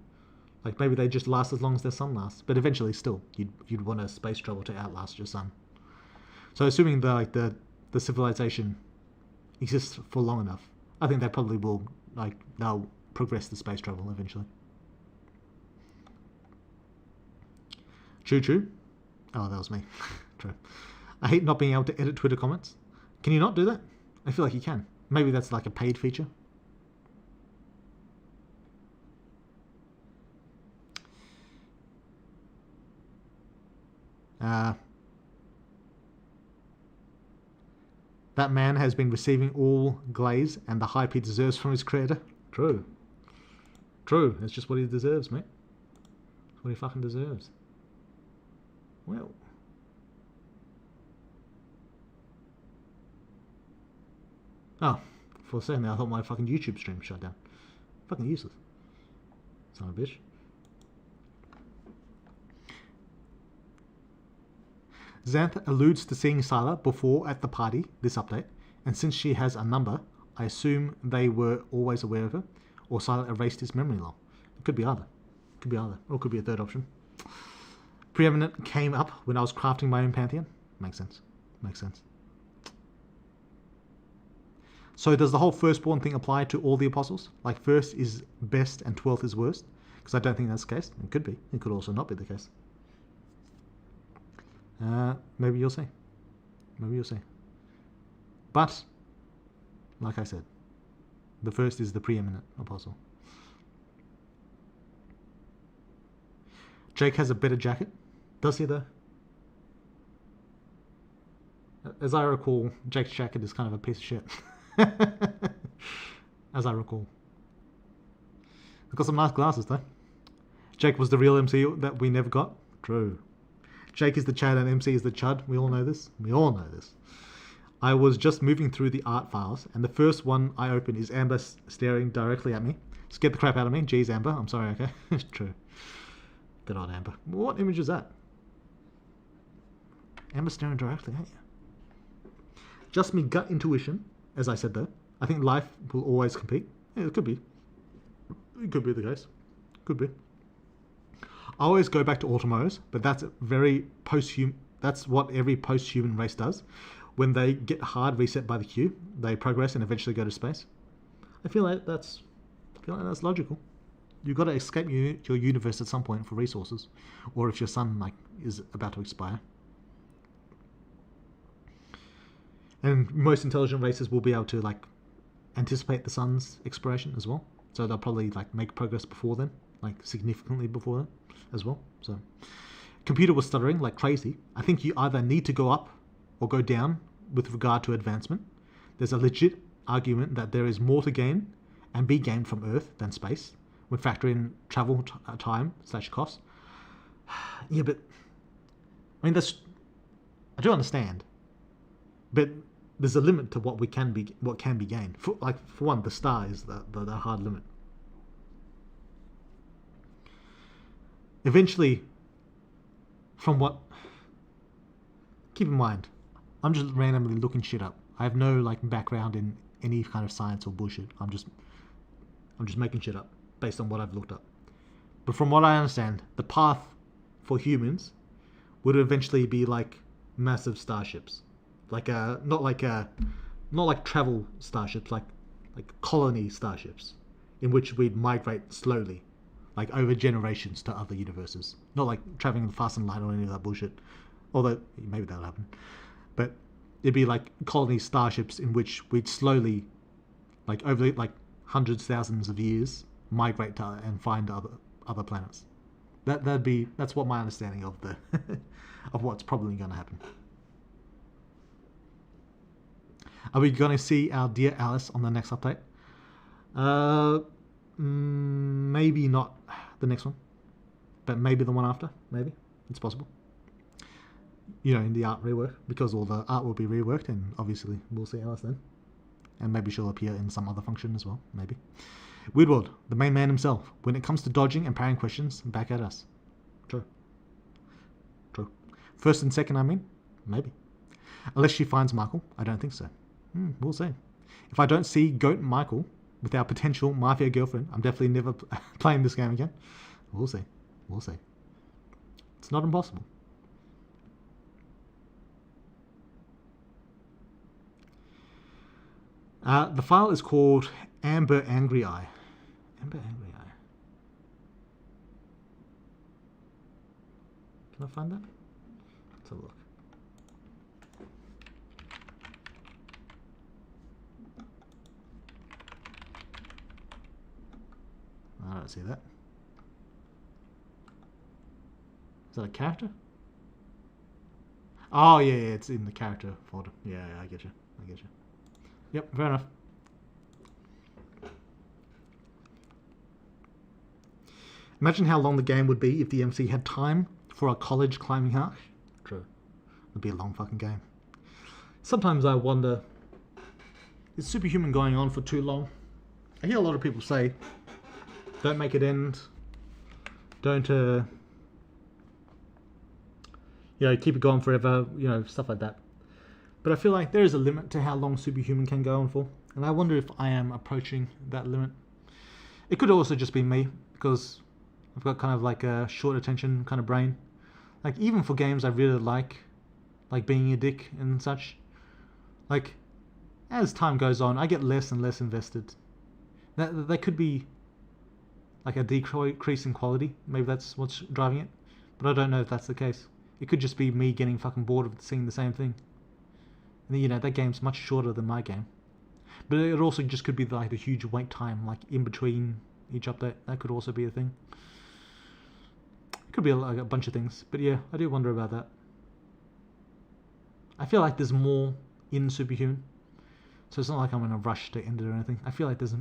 Like maybe they just last as long as their sun lasts, but eventually still you'd want a space travel to outlast your sun. So assuming the civilization exists for long enough, I think they probably will, like, they'll progress the space travel eventually. Choo. Oh, that was me. True. I hate not being able to edit Twitter comments. Can you not do that? I feel like you can. Maybe that's like a paid feature. That man has been receiving all glaze and the hype he deserves from his creator. True. It's just what he deserves, mate. It's what he fucking deserves. Well. Oh, for a second there, I thought my fucking YouTube stream shut down. Fucking useless. Son of a bitch. Xanth alludes to seeing Sylar before at the party, this update, and since she has a number, I assume they were always aware of her, or Sylar erased his memory log. It could be either. Or it could be a third option. Preeminent came up when I was crafting my own pantheon. Makes sense. So does the whole firstborn thing apply to all the apostles? Like first is best and 12th is worst? Because I don't think that's the case. It could be. It could also not be the case. Maybe you'll see. Maybe you'll see. But, like I said, the first is the preeminent apostle. Jake has a better jacket. Does he though? As I recall, Jake's jacket is kind of a piece of shit. As I recall. He's got some nice glasses though. Jake was the real MC that we never got. True. Jake is the Chad and MC is the Chud. We all know this. We all know this. I was just moving through the art files, and the first one I opened is Amber staring directly at me. Scared the crap out of me. Jeez, Amber. I'm sorry, okay? True. Good old Amber. What image is that? Amber staring directly at you. Just me gut intuition, as I said though. I think life will always compete. Yeah, it could be. It could be the case. Could be. I always go back to Automoes, but that's very post-human. That's what every post-human race does. When they get hard reset by the queue, they progress and eventually go to space. I feel like that's logical. You've got to escape your universe at some point for resources, or if your sun is about to expire. And most intelligent races will be able to anticipate the sun's expiration as well. So they'll probably make progress before then, significantly before then as well. So computer was stuttering like crazy. I think you either need to go up or go down with regard to advancement. There's a legit argument that there is more to gain and be gained from Earth than space when factor in travel time / cost. Yeah, but I mean I do understand, but there's a limit to what can be gained. For one, the star is the hard limit. Eventually, from what, keep in mind, I'm just randomly looking shit up. I have no background in any kind of science or bullshit. I'm just making shit up based on what I've looked up. But from what I understand, the path for humans would eventually be massive starships, not like travel starships, like colony starships, in which we'd migrate slowly, over generations to other universes. Not like traveling the fast and light or any of that bullshit. Although maybe that'll happen. But it'd be colony starships in which we'd slowly, over hundreds, thousands of years, migrate to and find other planets. That's what my understanding of the of what's probably going to happen. Are we going to see our dear Alice on the next update? Maybe not the next one, but maybe the one after. Maybe it's possible. In the art rework, because all the art will be reworked, and obviously we'll see Alice then, and maybe she'll appear in some other function as well. Maybe. Weirdworld, the main man himself. When it comes to dodging and parrying questions, back at us. True. First and second, I mean, maybe. Unless she finds Michael, I don't think so. We'll see. If I don't see Goat Michael with our potential mafia girlfriend, I'm definitely never playing this game again. We'll see. It's not impossible. The file is called Amber Angry Eye. Amber Angry Eye. Can I find that? Let's have a look. I don't see that. Is that a character? Oh yeah, it's in the character folder. Yeah, I get you. Yep, fair enough. Imagine how long the game would be if the MC had time for a college climbing arc. True. It'd be a long fucking game. Sometimes I wonder, is Superhuman going on for too long? I hear a lot of people say, don't make it end. Don't, keep it going forever, stuff like that. But I feel like there is a limit to how long Superhuman can go on for. And I wonder if I am approaching that limit. It could also just be me, because I've got kind of a short attention kind of brain. Even for games I really like being a dick and such, as time goes on, I get less and less invested. That could be a decrease in quality. Maybe that's what's driving it. But I don't know if that's the case. It could just be me getting fucking bored of seeing the same thing. And you know, that game's much shorter than my game. But it also just could be like the huge wait time, like in between each update. That could also be a thing. It could be like a bunch of things. But yeah, I do wonder about that. I feel like there's more in Superhuman. So it's not like I'm in a rush to end it or anything. I feel like there's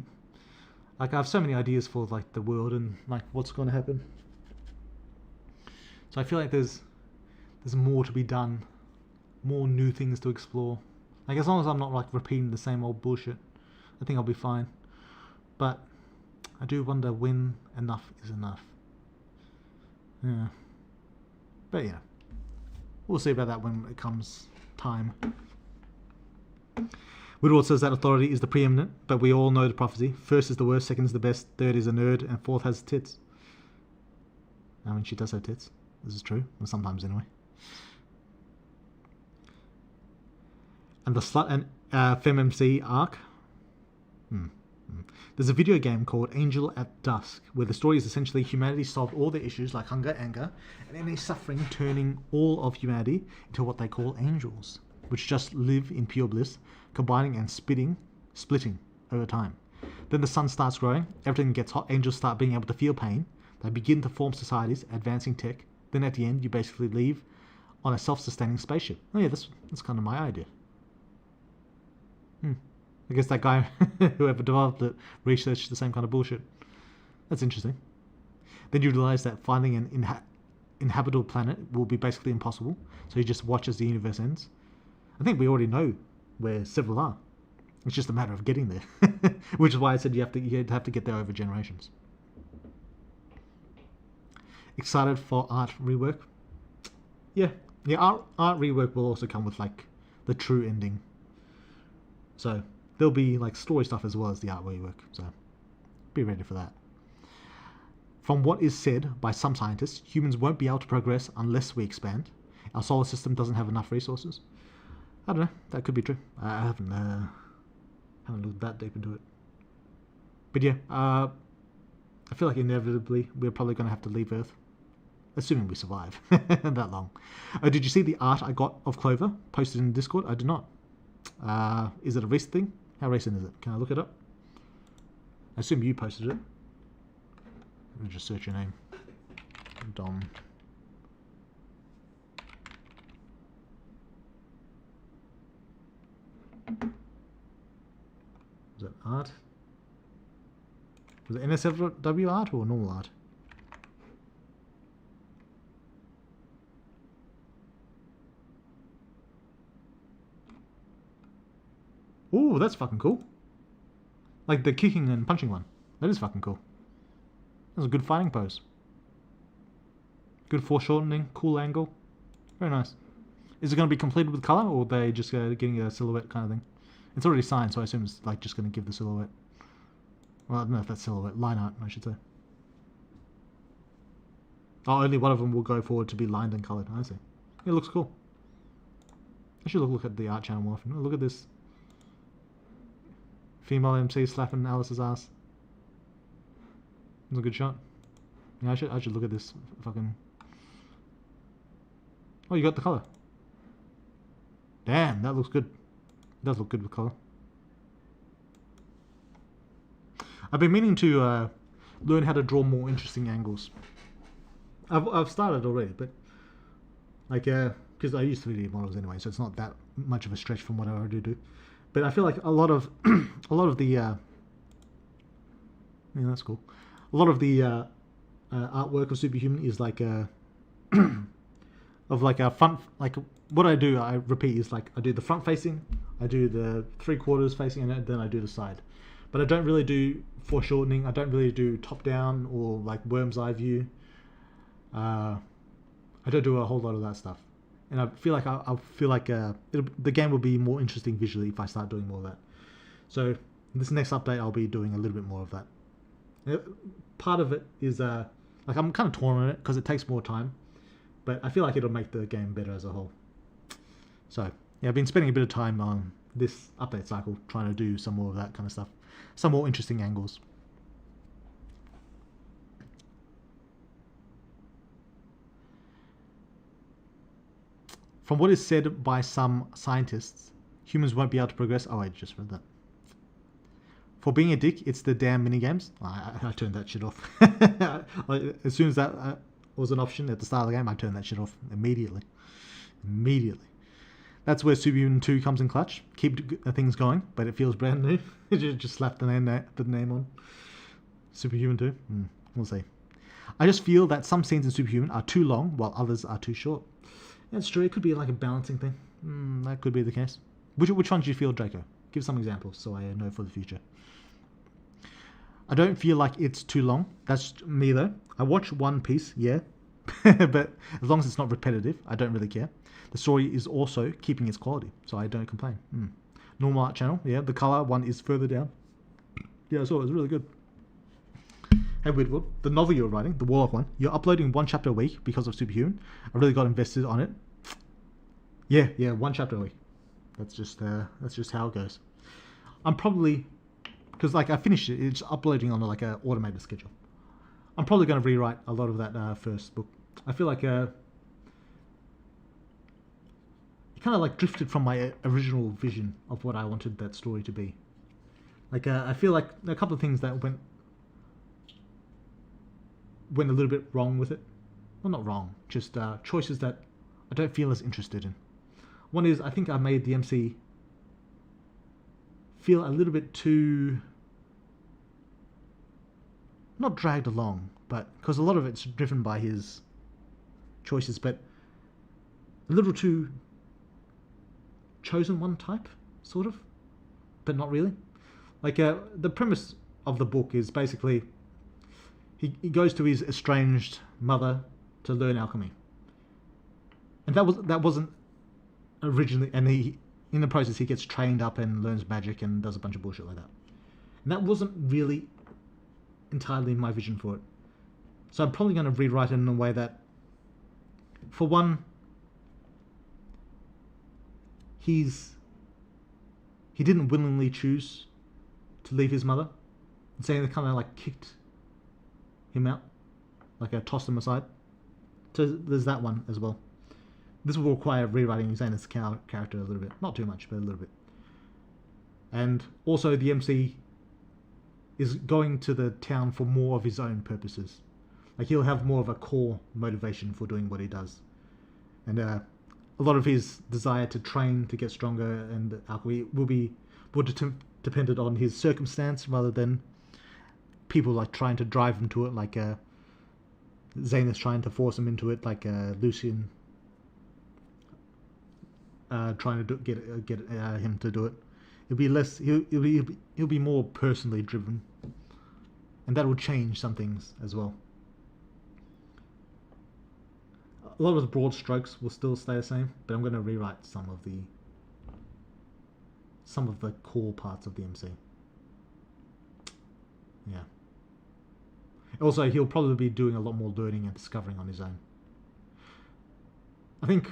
like I have so many ideas for like the world and like what's going to happen. So I feel like there's more to be done, more new things to explore. Like as long as I'm not like repeating the same old bullshit, I think I'll be fine. But I do wonder when enough is enough. Yeah. But yeah, we'll see about that when it comes time. Woodward says that authority is the preeminent, but we all know the prophecy. First is the worst, second is the best, third is a nerd, and fourth has tits. I mean, she does have tits. This is true. Well, sometimes anyway. And the Slut and FemMC arc. There's a video game called Angel at Dusk, where the story is essentially humanity solved all their issues like hunger, anger, and any suffering, turning all of humanity into what they call angels, which just live in pure bliss, combining and splitting over time. Then the sun starts growing, everything gets hot, angels start being able to feel pain, they begin to form societies, advancing tech, then at the end you basically leave on a self-sustaining spaceship. Oh yeah, that's kind of my idea. I guess that guy, whoever developed it, researched the same kind of bullshit. That's interesting. Then you realize that finding an inhabitable planet will be basically impossible, so you just watch as the universe ends. I think we already know where several are. It's just a matter of getting there, which is why I said you'd have to get there over generations. Excited for art rework? Yeah, art rework will also come with like the true ending. So there'll be like story stuff as well as the art rework. So be ready for that. From what is said by some scientists, humans won't be able to progress unless we expand. Our solar system doesn't have enough resources. I don't know. That could be true. I haven't looked that deep into it. But yeah, I feel like inevitably we're probably going to have to leave Earth, assuming we survive that long. Did you see the art I got of Clover posted in Discord? I did not. Is it a recent thing? How recent is it? Can I look it up? I assume you posted it. Let me just search your name. Dom. Is that art? Was it NSFW art or normal art? Ooh, that's fucking cool. Like the kicking and punching one. That is fucking cool. That's a good fighting pose. Good foreshortening, cool angle. Very nice. Is it going to be completed with color, or are they just getting a silhouette kind of thing? It's already signed, so I assume it's like just going to give the silhouette. Well, I don't know if that's silhouette. Line art, I should say. Oh, only one of them will go forward to be lined and colored. I see. It looks cool. I should look at the art channel more often. Oh, look at this. Female MC slapping Alice's ass. That's a good shot. Yeah, I should look at this fucking... Oh, you got the colour. Damn, that looks good. It does look good with colour. I've been meaning to learn how to draw more interesting angles. I've started already, but like because I use 3D models anyway, so it's not that much of a stretch from what I already do. But I feel like a lot of the yeah, that's cool. A lot of the artwork of Superhuman is like of like a front, like what I do, I repeat, is like I do the front facing, I do the 3/4 facing, and then I do the side. But I don't really do foreshortening. I don't really do top down or like worm's eye view. I don't do a whole lot of that stuff, and I feel like I'll feel like the game will be more interesting visually if I start doing more of that. So this next update, I'll be doing a little bit more of that. Part of it is like I'm kind of torn on it because it takes more time, but I feel like it'll make the game better as a whole. So yeah, I've been spending a bit of time on this update cycle trying to do some more of that kind of stuff, some more interesting angles. From what is said by some scientists, humans won't be able to progress. Oh, I just read that. For being a dick, it's the damn minigames. I turned that shit off. As soon as that was an option at the start of the game, I turned that shit off immediately. Immediately. That's where Superhuman 2 comes in clutch. Keep things going, but it feels brand new. Just slap the name on. Superhuman 2? We'll see. I just feel that some scenes in Superhuman are too long, while others are too short. That's true. It could be like a balancing thing. That could be the case. Which one do you feel, Draco? Give some examples so I know for the future. I don't feel like it's too long. That's me though. I watch One Piece, yeah. But as long as it's not repetitive, I don't really care. The story is also keeping its quality, so I don't complain. Normal art channel, yeah. The color one is further down. Yeah, I saw it. It was really good. Hey Woodward, the novel you're writing, the Warlock one, you're uploading 1 chapter a week because of Superhuman. I really got invested on it. Yeah, 1 chapter a week. That's just how it goes. I'm probably, because like I finished it, it's uploading on like a automated schedule. I'm probably going to rewrite a lot of that first book. I feel like it kind of like drifted from my original vision of what I wanted that story to be. Like I feel like a couple of things that went a little bit wrong with it. Well, not wrong, just choices that I don't feel as interested in. One is I think I made the MC feel a little bit too, not dragged along, but because a lot of it's driven by his choices, but a little too chosen one type, sort of, but not really. Like the premise of the book is basically he goes to his estranged mother to learn alchemy, and that wasn't originally, and he in the process he gets trained up and learns magic and does a bunch of bullshit like that, and that wasn't really entirely my vision for it. So I'm probably going to rewrite it in a way that, for one, he didn't willingly choose to leave his mother, and saying they kind of like kicked him out, like tossed him aside. So there's that one as well. This will require rewriting Xana's character a little bit, not too much, but a little bit. And also the MC is going to the town for more of his own purposes. Like he'll have more of a core motivation for doing what he does, and a lot of his desire to train to get stronger and alchemy will be dependent on his circumstance rather than people like trying to drive him to it, like Xana's trying to force him into it, like Lucian trying to get him to do it. It'll be less. He'll be more personally driven, and that will change some things as well. A lot of the broad strokes will still stay the same, but I'm going to rewrite some of the core parts of the MC. Yeah. Also, he'll probably be doing a lot more learning and discovering on his own. I think,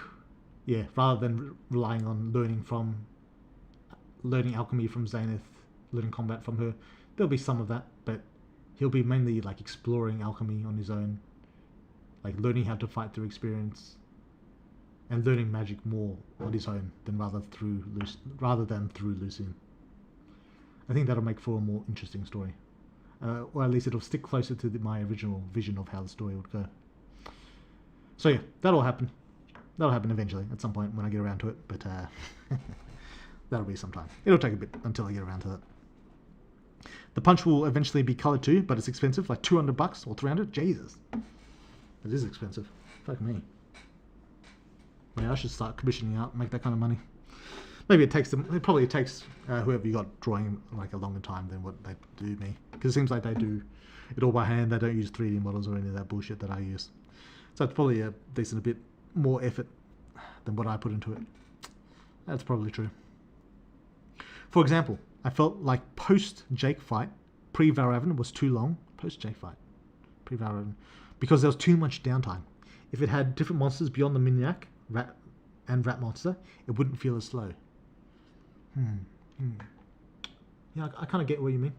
yeah, rather than relying on learning alchemy from Xanath, learning combat from her, there'll be some of that, but he'll be mainly like exploring alchemy on his own, like learning how to fight through experience, and learning magic more on his own rather than through Lucian. I think that'll make for a more interesting story, or at least it'll stick closer to my original vision of how the story would go. So yeah, that'll happen. That'll happen eventually at some point when I get around to it, but that'll be some time. It'll take a bit until I get around to that. The punch will eventually be colored too, but it's expensive, like $200 or $300. Jesus, it is expensive. Fuck me. Yeah, I should start commissioning out, make that kind of money. Maybe it probably takes whoever you got drawing like a longer time than what they do me, because it seems like they do it all by hand. They don't use 3D models or any of that bullshit that I use. So it's probably a decent bit more effort than what I put into it. That's probably true. For example, I felt like post-Jake fight, pre-Valravn was too long. Post-Jake fight, pre-Valravn, because there was too much downtime. If it had different monsters beyond the Miniac, Rat monster, it wouldn't feel as slow. Yeah, I kind of get what you mean.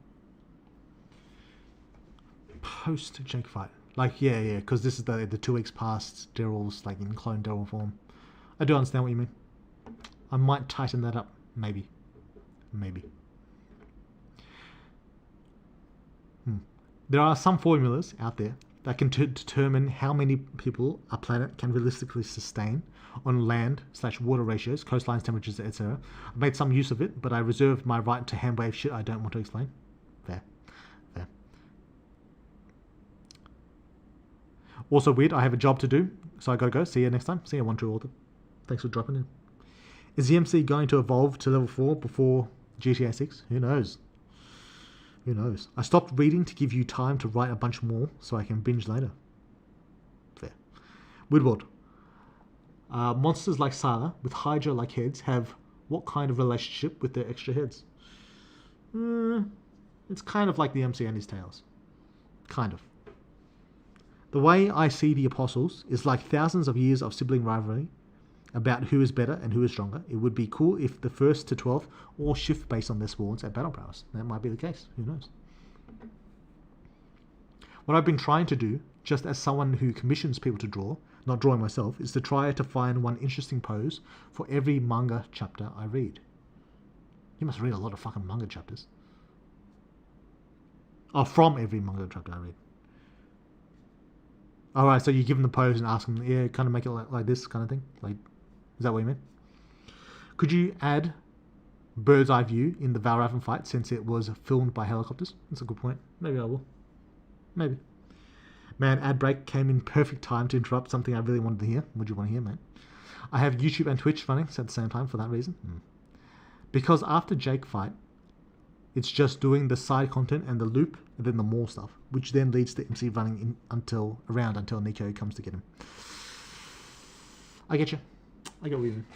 Post-Jake fight. Like, yeah, because this is the 2 weeks past Daryl's, like, in clone Daryl form. I do understand what you mean. I might tighten that up. Maybe. There are some formulas out there that can determine how many people a planet can realistically sustain on land/water ratios, coastlines, temperatures, etc. I've made some use of it, but I reserve my right to handwave shit I don't want to explain. Fair. Also weird, I have a job to do, so I gotta go. See you next time. See you, One True Author. Thanks for dropping in. Is the MC going to evolve to level 4 before GTA 6? Who knows? I stopped reading to give you time to write a bunch more so I can binge later. Fair. Woodward. Monsters like Sala with Hydra like heads have what kind of relationship with their extra heads? It's kind of like the MC and his tails. Kind of. The way I see the Apostles is like thousands of years of sibling rivalry about who is better and who is stronger. It would be cool if the 1st to 12th all shift based on their swords and battle prowess. That might be the case. Who knows? What I've been trying to do, just as someone who commissions people to draw, not drawing myself, is to try to find one interesting pose for every manga chapter I read. You must read a lot of fucking manga chapters. Oh, from every manga chapter I read. Alright, so you give them the pose and ask them, yeah, kind of make it like this kind of thing? Like, is that what you mean? Could you add bird's eye view in the Valravan fight since it was filmed by helicopters? That's a good point. Maybe I will. Maybe. Man, ad break came in perfect time to interrupt something I really wanted to hear. What do you want to hear, mate? I have YouTube and Twitch running at the same time for that reason. Because after Jake fight, it's just doing the side content and the loop and then the more stuff, which then leads to MC running in until Nico comes to get him. I get you. I get what you mean.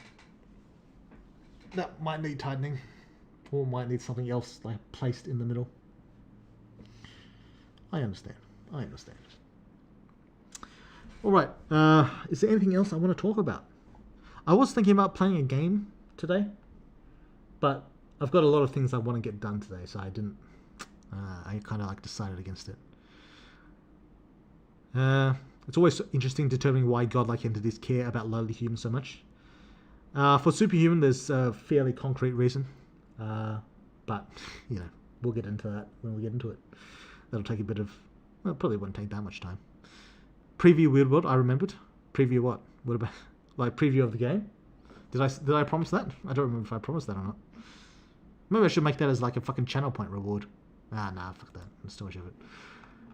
That might need tightening, or might need something else like placed in the middle. I understand. All right. Is there anything else I want to talk about? I was thinking about playing a game today, but I've got a lot of things I want to get done today, so I didn't. I kind of decided against it. It's always interesting determining why godlike entities care about lowly humans so much. For superhuman, there's a fairly concrete reason, but we'll get into that when we get into it. That'll take a bit of. Well, it probably won't take that much time. Preview Weird World. I remembered. Preview what? What about preview of the game? Did I promise that? I don't remember if I promised that or not. Maybe I should make that as a fucking channel point reward. Nah, fuck that. That's too much of it.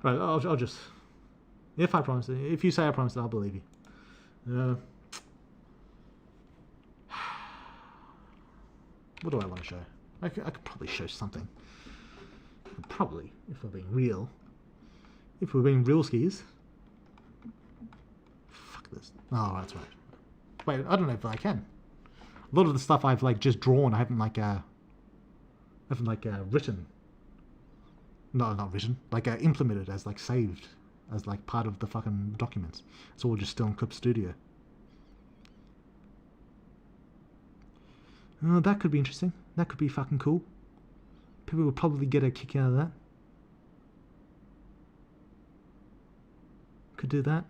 Right, I'll just. If I promise it, if you say I promised it, I'll believe you. What do I want to show? I could probably show something. Probably, if we're being real. If we're being real skis. Fuck this. Oh, that's right. Wait, I don't know if I can. A lot of the stuff I've just drawn, I haven't written. No, not written. Implemented as saved as part of the fucking documents. It's all just still in Clip Studio. Oh, that could be interesting. That could be fucking cool. People would probably get a kick out of that. Could do that.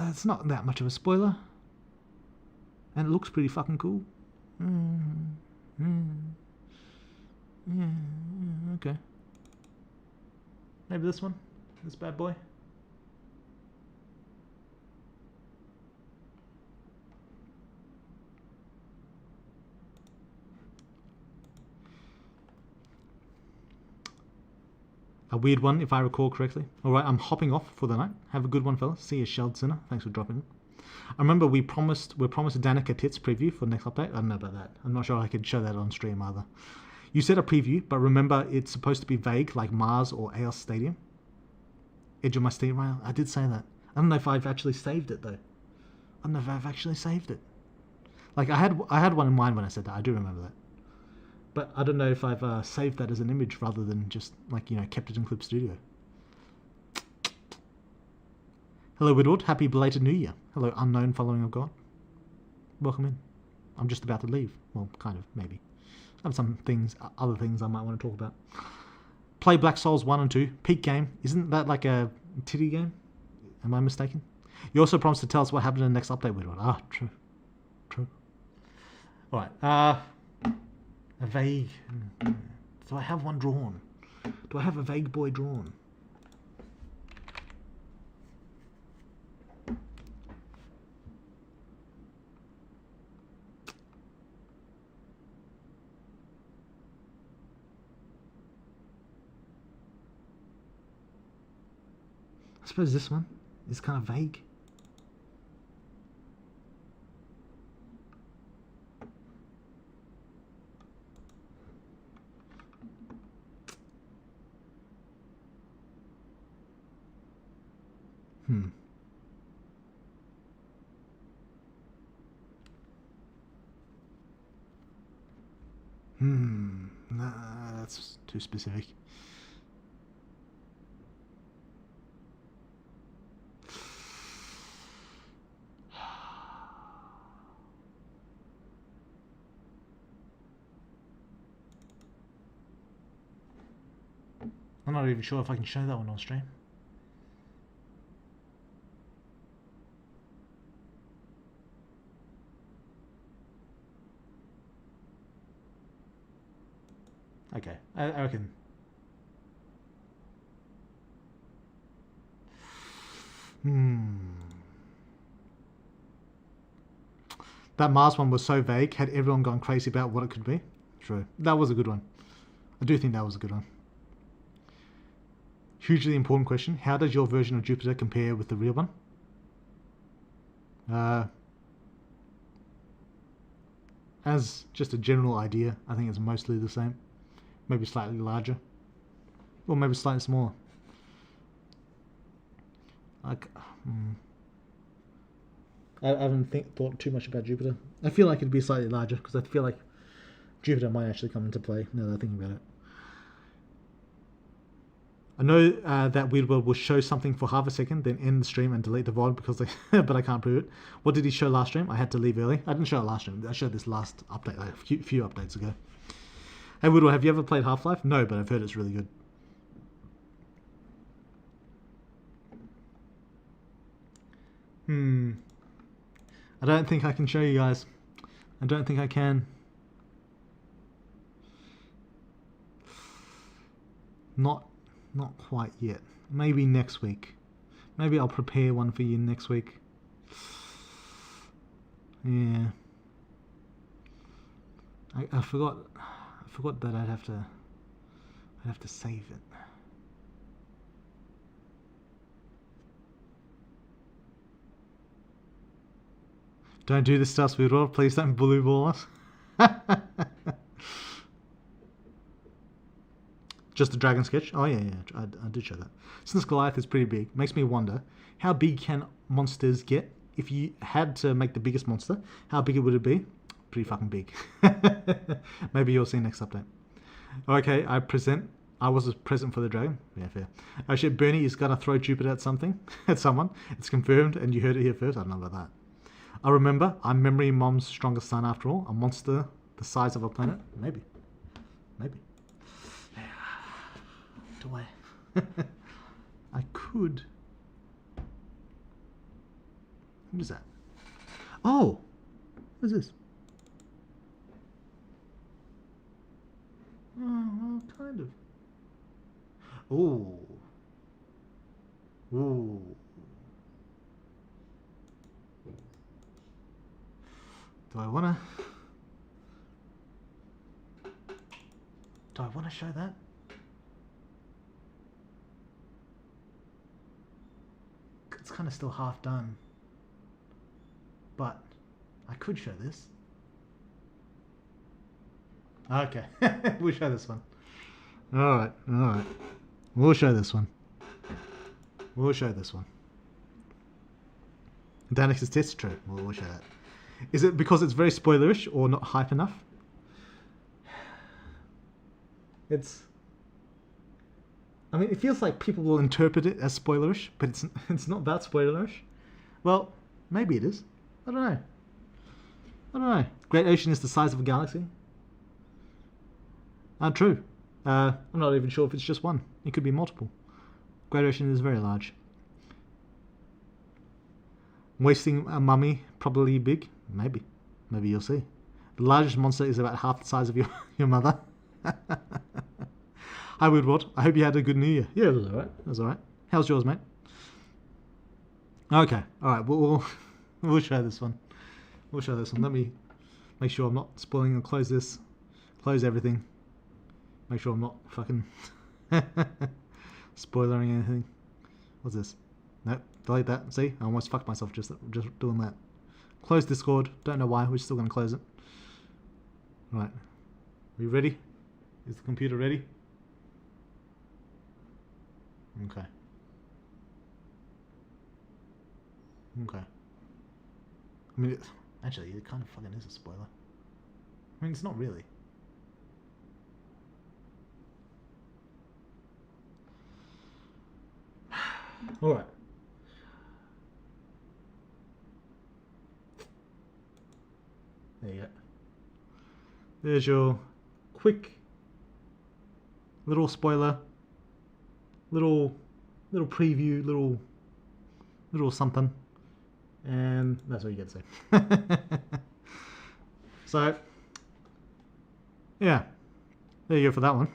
It's not that much of a spoiler. And it looks pretty fucking cool. Okay. Maybe this one? This bad boy? A weird one, if I recall correctly. Alright, I'm hopping off for the night. Have a good one, fellas. See you, Shelled Sinner. Thanks for dropping in. I remember we're promised Danica Tits preview for next update. I don't know about that. I'm not sure I could show that on stream either. You said a preview, but remember it's supposed to be vague, like Mars or AOS Stadium. Edge of my Steam rail. I did say that. I don't know if I've actually saved it though. I don't know if I've actually saved it. I had one in mind when I said that. I do remember that. But I don't know if I've saved that as an image rather than just kept it in Clip Studio. Hello, Widward. Happy belated New Year. Hello, unknown following of God. Welcome in. I'm just about to leave. Well, kind of, maybe. I have some other things I might want to talk about. Play Black Souls 1 and 2. Peak game. Isn't that titty game? Am I mistaken? You also promised to tell us what happened in the next update, Woodward. Ah, true. True. Alright, a vague... Do I have one drawn? Do I have a vague boy drawn? I suppose this one is kind of vague. Nah, that's too specific. I'm not even sure if I can show that one on stream. Okay, I reckon. That Mars one was so vague, had everyone gone crazy about what it could be. True. That was a good one. I do think that was a good one. Hugely important question. How does your version of Jupiter compare with the real one? As just a general idea, I think it's mostly the same. Maybe slightly larger. Or maybe slightly smaller. Like, I haven't thought too much about Jupiter. I feel like it'd be slightly larger because I feel like Jupiter might actually come into play now that I think about it. I know that Weirdworld will show something for half a second, then end the stream and delete the VOD because but I can't prove it. What did he show last stream? I had to leave early. I didn't show it last stream. I showed this last update, like a few updates ago. Hey Weirdworld, have you ever played Half-Life? No, but I've heard it's really good. I don't think I can show you guys. I don't think I can. Not quite yet. Maybe next week. Maybe I'll prepare one for you next week. Yeah. I forgot that I'd have to save it. Don't do this stuff, Weirdworld. Please don't blue ball us. Just a dragon sketch? Oh yeah, I did show that. Since Goliath is pretty big, makes me wonder, how big can monsters get? If you had to make the biggest monster, how big would it be? Pretty fucking big. Maybe you'll see next update. Okay, I was present for the dragon. Yeah, fair. Oh shit, Bernie is gonna throw Jupiter at something, at someone. It's confirmed, and you heard it here first. I don't know about that. I remember, I'm Memory Mom's strongest son after all. A monster the size of a planet. Maybe. Do I? I could. What is that? Oh! What is this? Oh, well, kind of. Ooh. Ooh. Do I wanna show that? It's kind of still half done, but I could show this. Okay, we'll show this one. All right, we'll show this one. Danix's test, true. We'll show that. Is it because it's very spoilerish or not hype enough? I mean, it feels like people will interpret it as spoilerish, but it's not that spoilerish. Well, maybe it is. I don't know. Great Ocean is the size of a galaxy. True. I'm not even sure if it's just one. It could be multiple. Great Ocean is very large. Wasting a mummy, probably big. Maybe. Maybe you'll see. The largest monster is about half the size of your mother. Hi, Woodward. I hope you had a good New Year. Yeah, it was alright. It was alright. How's yours, mate? Okay. Alright, we'll show this one. We'll show this one. Let me make sure I'm not spoiling and close this. Close everything. Make sure I'm not fucking spoiling anything. What's this? Nope. Delete that. See? I almost fucked myself just doing that. Close Discord. Don't know why. We're still going to close it. Right. Are we ready? Is the computer ready? Okay. Okay. I mean, actually, it kind of fucking is a spoiler. I mean, it's not really. Alright. There you go. There's your quick little spoiler, little preview, little something, and that's what you get to say. So, yeah, there you go for that one.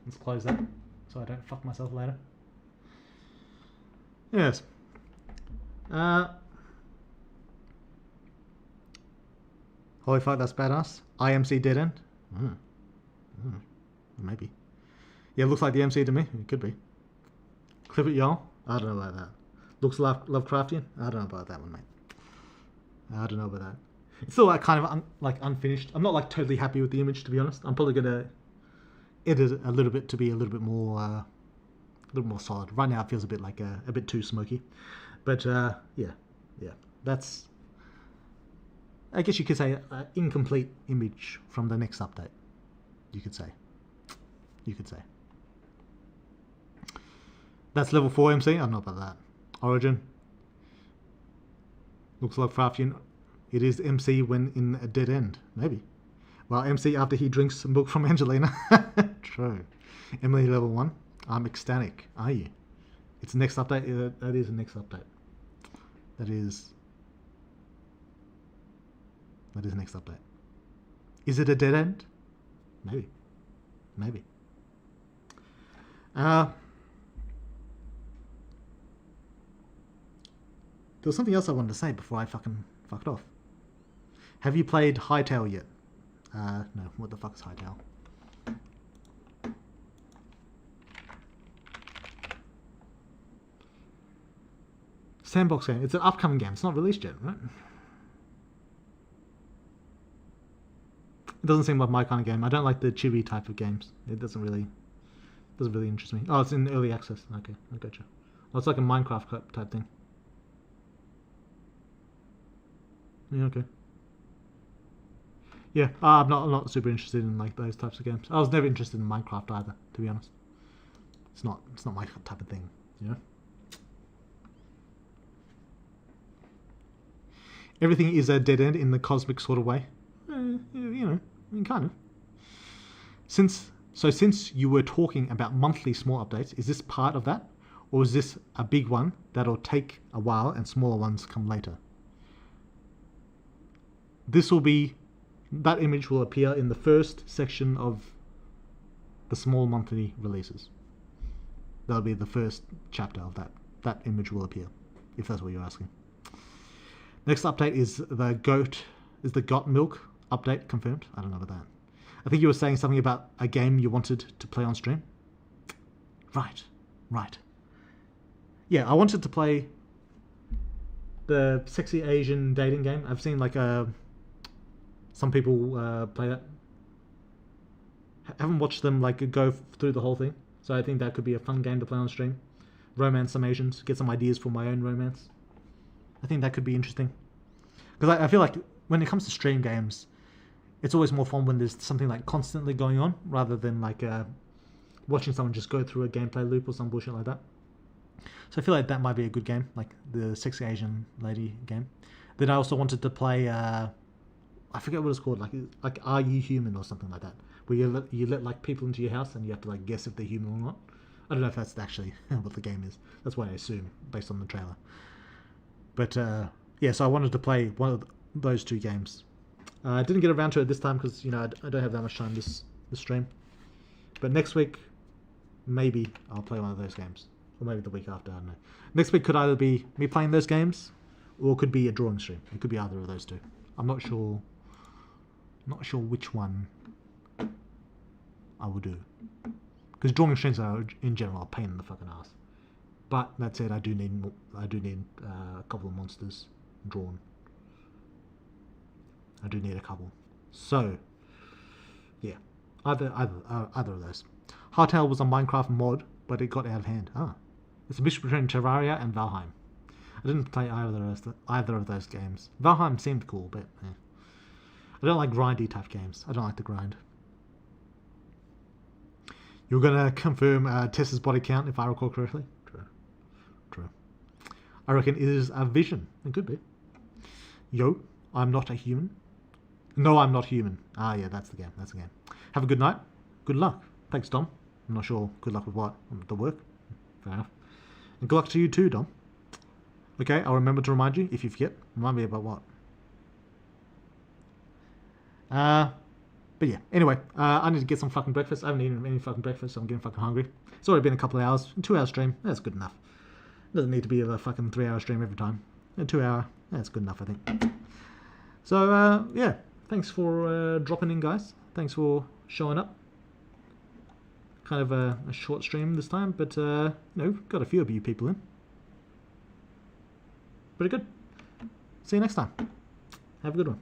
Let's close that so I don't fuck myself later. Yes. Holy fuck, that's badass. IMC dead end? Maybe. Yeah, it looks like the MC to me. It could be. Clip it, y'all. I don't know about that. Looks Lovecraftian? I don't know about that one, mate. I don't know about that. It's still like kind of unfinished. I'm not like totally happy with the image, to be honest. I'm probably gonna edit it a little bit to be a little bit more solid. Right now it feels a bit like a bit too smoky. But yeah. That's, I guess you could say, an incomplete image from the next update. You could say. That's level 4 MC. I don't know about that. Origin. Looks like Lovecraftian. It is MC when in a dead end. Maybe. Well, MC after he drinks some milk from Angelina. True. Emily level 1. I'm ecstatic. Are you? It's the next update. That is the next update. That is the next update. Is it a dead end? Maybe. There was something else I wanted to say before I fucking fucked off. Have you played Hytale yet? No. What the fuck is Hytale? Sandbox game. It's an upcoming game. It's not released yet, right? It doesn't seem like my kind of game. I don't like the chibi type of games. It doesn't really interest me. Oh, it's in early access. Okay, I gotcha. Well, it's like a Minecraft type thing. Yeah, okay. Yeah, I'm not super interested in like those types of games. I was never interested in Minecraft either, to be honest. It's not my type of thing, you know. Everything is a dead end in the cosmic sort of way. You know, I mean, kind of. Since you were talking about monthly small updates, is this part of that? Or is this a big one that'll take a while and smaller ones come later? That image will appear in the first section of the small monthly releases. That'll be the first chapter of that. That image will appear, if that's what you're asking. Next update is the Got Milk update confirmed. I don't know about that. I think you were saying something about a game you wanted to play on stream. Right. Yeah, I wanted to play the sexy Asian dating game. I've seen like some people play that. Haven't watched them like go through the whole thing, so I think that could be a fun game to play on stream. Romance some Asians, get some ideas for my own romance. I think that could be interesting. Because I feel like when it comes to stream games, it's always more fun when there's something like constantly going on, rather than like watching someone just go through a gameplay loop or some bullshit like that. So I feel like that might be a good game, like the sexy Asian lady game. Then I also wanted to play, I forget what it's called, like Are You Human or something like that, where you let like people into your house and you have to like guess if they're human or not. I don't know if that's actually what the game is. That's what I assume based on the trailer. But yeah, so I wanted to play one of those two games. I didn't get around to it this time because you know I don't have that much time this stream. But next week, maybe I'll play one of those games, or maybe the week after. I don't know. Next week could either be me playing those games, or it could be a drawing stream. It could be either of those two. I'm not sure. Not sure which one I will do. Because drawing streams are in general a pain in the fucking ass. But that said, I do need a couple of monsters drawn. I do need a couple. So yeah, either of those. Hardtail was a Minecraft mod, but it got out of hand. Ah, it's a mix between Terraria and Valheim. I didn't play either of those games. Valheim seemed cool, but I don't like grindy type games. I don't like to grind. You're gonna confirm Tessa's body count if I recall correctly? True. I reckon it is a vision. It could be. Yo, I'm not a human. No, I'm not human. Ah, yeah, that's the game. That's the game. Have a good night. Good luck. Thanks, Dom. I'm not sure. Good luck with what? The work? Fair enough. And good luck to you too, Dom. Okay, I'll remember to remind you if you forget. Remind me about what? But yeah, anyway, I need to get some fucking breakfast. I haven't eaten any fucking breakfast, so I'm getting fucking hungry. It's already been a couple of hours. 2 hour stream, that's good enough. Doesn't need to be a fucking 3 hour stream every time. A 2 hour, that's good enough, I think. So, yeah, thanks for dropping in, guys. Thanks for showing up. Kind of a short stream this time, but, you know, got a few of you people in. Pretty good. See you next time. Have a good one.